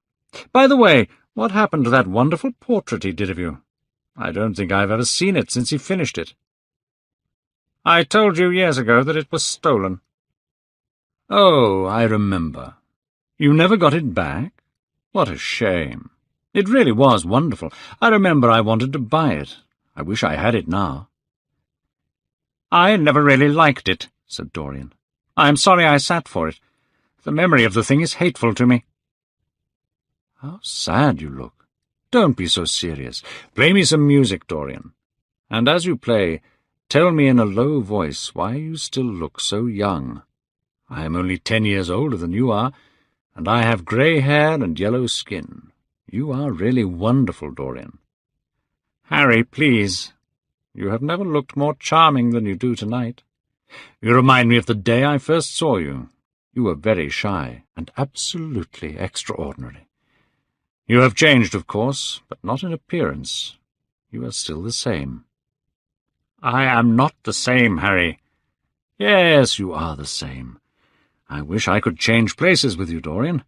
By the way, what happened to that wonderful portrait he did of you? I don't think I've ever seen it since he finished it." "I told you years ago that it was stolen." "Oh, I remember. You never got it back? What a shame. It really was wonderful. I remember I wanted to buy it. I wish I had it now." "I never really liked it," said Dorian. "I am sorry I sat for it. The memory of the thing is hateful to me." "How sad you look. Don't be so serious. Play me some music, Dorian. And as you play, tell me in a low voice why you still look so young. I am only 10 years older than you are, and I have grey hair and yellow skin. You are really wonderful, Dorian." "Harry, please. You have never looked more charming than you do tonight. You remind me of the day I first saw you. You were very shy and absolutely extraordinary. You have changed, of course, but not in appearance. You are still the same." "I am not the same, Harry." "Yes, you are the same. I wish I could change places with you, Dorian.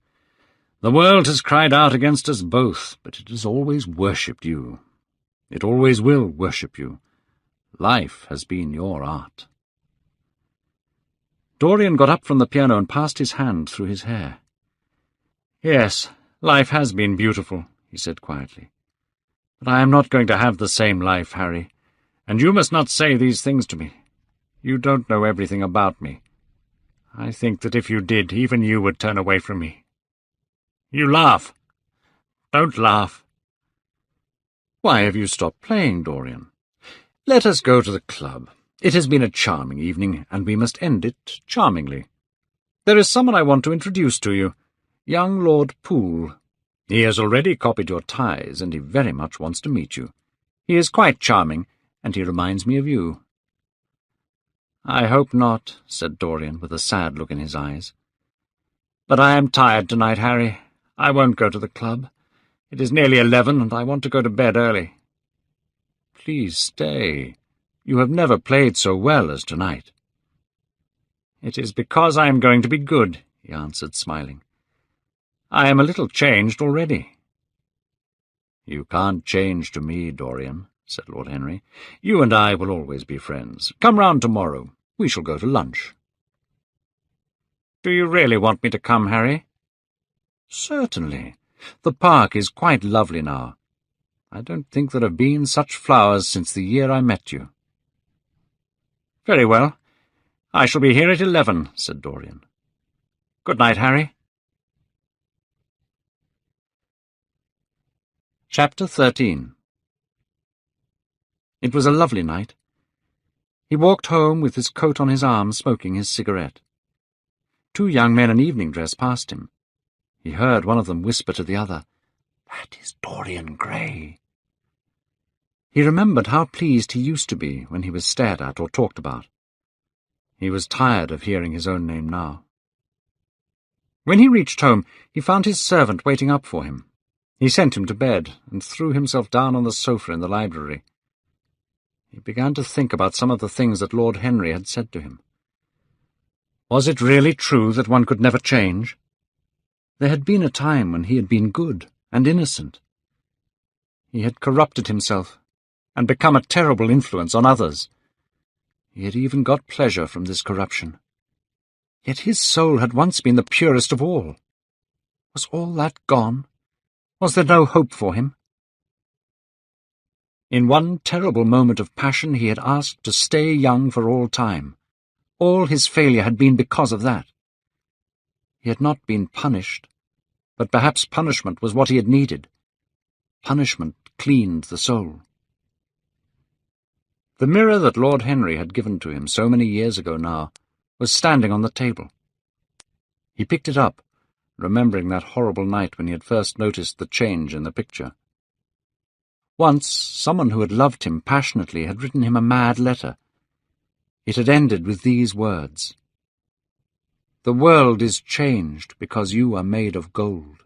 The world has cried out against us both, but it has always worshipped you. It always will worship you. Life has been your art." Dorian got up from the piano and passed his hand through his hair. "Yes, life has been beautiful," he said quietly. "But I am not going to have the same life, Harry, and you must not say these things to me. You don't know everything about me. I think that if you did, even you would turn away from me. You laugh. Don't laugh." "Why have you stopped playing, Dorian? Let us go to the club. It has been a charming evening, and we must end it charmingly. There is someone I want to introduce to you, young Lord Poole. He has already copied your ties, and he very much wants to meet you. He is quite charming, and he reminds me of you." "I hope not," said Dorian, with a sad look in his eyes. "But I am tired tonight, Harry. I won't go to the club. It is nearly 11, and I want to go to bed early." "Please stay. You have never played so well as tonight." "It is because I am going to be good," he answered, smiling. "I am a little changed already." "You can't change to me, Dorian," said Lord Henry. "You and I will always be friends. Come round tomorrow. We shall go to lunch." "Do you really want me to come, Harry?" "Certainly. The park is quite lovely now. I don't think there have been such flowers since the year I met you." "Very well. I shall be here at 11, said Dorian. "Good night, Harry." Chapter 13. It was a lovely night. He walked home with his coat on his arm, smoking his cigarette. 2 young men in evening dress passed him. He heard one of them whisper to the other, "That is Dorian Gray." He remembered how pleased he used to be when he was stared at or talked about. He was tired of hearing his own name now. When he reached home, he found his servant waiting up for him. He sent him to bed and threw himself down on the sofa in the library. He began to think about some of the things that Lord Henry had said to him. Was it really true that one could never change? There had been a time when he had been good and innocent. He had corrupted himself and become a terrible influence on others. He had even got pleasure from this corruption. Yet his soul had once been the purest of all. Was all that gone? Was there no hope for him? In one terrible moment of passion he had asked to stay young for all time. All his failure had been because of that. He had not been punished, but perhaps punishment was what he had needed. Punishment cleaned the soul. The mirror that Lord Henry had given to him so many years ago now was standing on the table. He picked it up, remembering that horrible night when he had first noticed the change in the picture. Once, someone who had loved him passionately had written him a mad letter. It had ended with these words, "The world is changed because you are made of gold."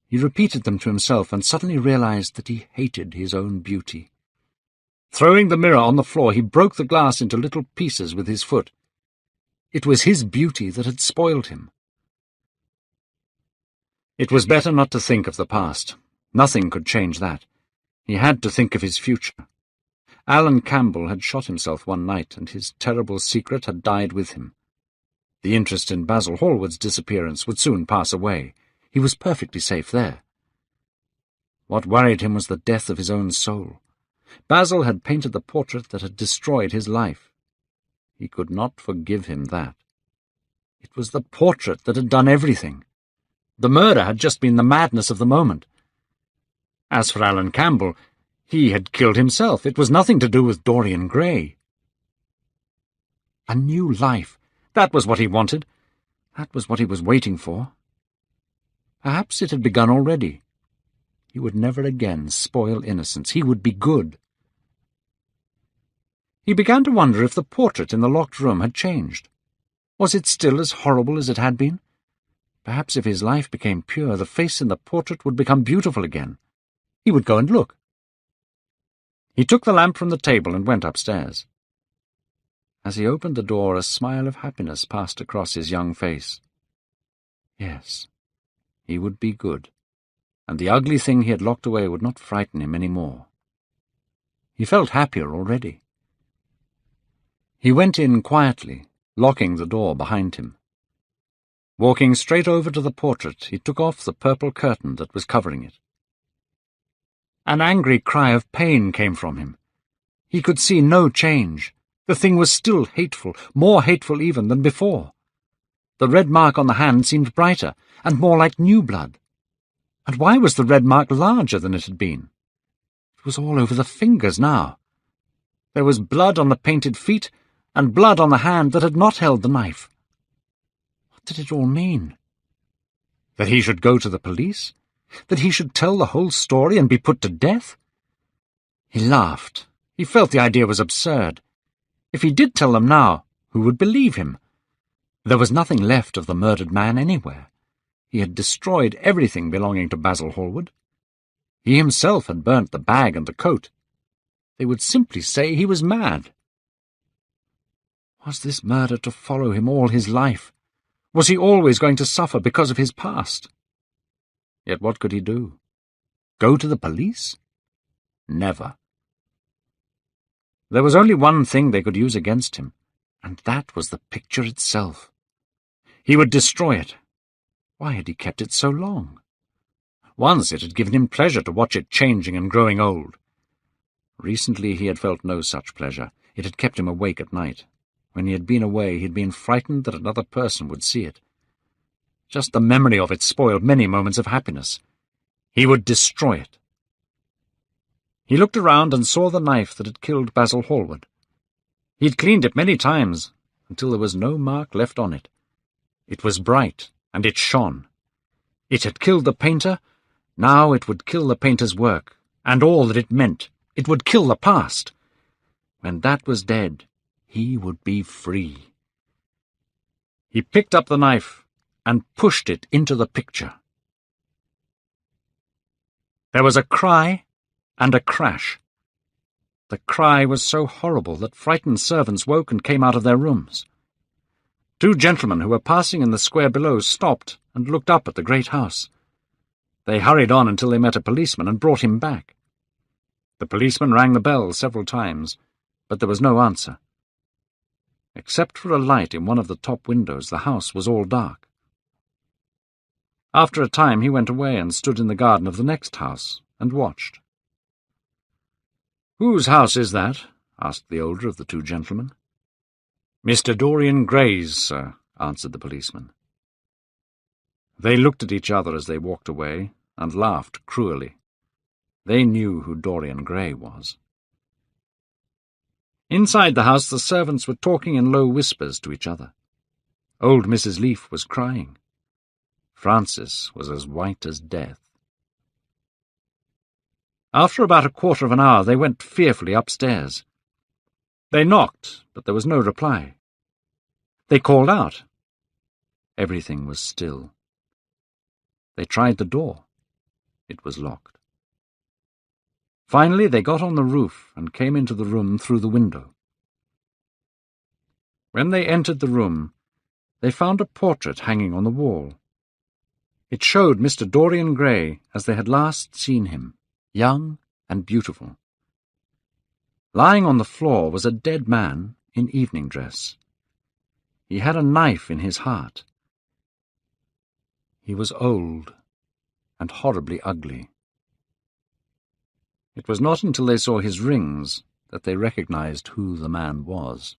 He repeated them to himself and suddenly realized that he hated his own beauty. Throwing the mirror on the floor, he broke the glass into little pieces with his foot. It was his beauty that had spoiled him. It was better not to think of the past. Nothing could change that. He had to think of his future. Alan Campbell had shot himself one night, and his terrible secret had died with him. The interest in Basil Hallward's disappearance would soon pass away. He was perfectly safe there. What worried him was the death of his own soul. Basil had painted the portrait that had destroyed his life. He could not forgive him that. It was the portrait that had done everything. The murder had just been the madness of the moment. As for Alan Campbell, he had killed himself. It was nothing to do with Dorian Gray. A new life. That was what he wanted. That was what he was waiting for. Perhaps it had begun already. He would never again spoil innocence. He would be good. He began to wonder if the portrait in the locked room had changed. Was it still as horrible as it had been? Perhaps if his life became pure, the face in the portrait would become beautiful again. He would go and look. He took the lamp from the table and went upstairs. As he opened the door, a smile of happiness passed across his young face. Yes, he would be good, and the ugly thing he had locked away would not frighten him any more. He felt happier already. He went in quietly, locking the door behind him. Walking straight over to the portrait, he took off the purple curtain that was covering it. An angry cry of pain came from him. He could see no change. The thing was still hateful, more hateful even than before. The red mark on the hand seemed brighter, and more like new blood. And why was the red mark larger than it had been? It was all over the fingers now. There was blood on the painted feet, and blood on the hand that had not held the knife. What did it all mean? That he should go to the police? That he should tell the whole story and be put to death? He laughed. He felt the idea was absurd. If he did tell them now, who would believe him? There was nothing left of the murdered man anywhere. He had destroyed everything belonging to Basil Hallward. He himself had burnt the bag and the coat. They would simply say he was mad. Was this murder to follow him all his life? Was he always going to suffer because of his past? Yet what could he do? Go to the police? Never. There was only one thing they could use against him, and that was the picture itself. He would destroy it. Why had he kept it so long? Once it had given him pleasure to watch it changing and growing old. Recently he had felt no such pleasure. It had kept him awake at night. When he had been away, he had been frightened that another person would see it. Just the memory of it spoiled many moments of happiness. He would destroy it. He looked around and saw the knife that had killed Basil Hallward. He'd cleaned it many times, until there was no mark left on it. It was bright, and it shone. It had killed the painter. Now it would kill the painter's work, and all that it meant. It would kill the past. When that was dead, he would be free. He picked up the knife and pushed it into the picture. There was a cry and a crash. The cry was so horrible that frightened servants woke and came out of their rooms. Two gentlemen who were passing in the square below stopped and looked up at the great house. They hurried on until they met a policeman and brought him back. The policeman rang the bell several times, but there was no answer. Except for a light in one of the top windows, the house was all dark. After a time he went away and stood in the garden of the next house and watched. "Whose house is that?" asked the older of the two gentlemen. "Mr. Dorian Gray's, sir," answered the policeman. They looked at each other as they walked away and laughed cruelly. They knew who Dorian Gray was. Inside the house the servants were talking in low whispers to each other. Old Mrs. Leaf was crying. Francis was as white as death. After about a quarter of an hour they went fearfully upstairs. They knocked, but there was no reply. They called out. Everything was still. They tried the door. It was locked. Finally they got on the roof and came into the room through the window. When they entered the room, they found a portrait hanging on the wall. It showed Mr. Dorian Gray as they had last seen him, young and beautiful. Lying on the floor was a dead man in evening dress. He had a knife in his heart. He was old and horribly ugly. It was not until they saw his rings that they recognized who the man was.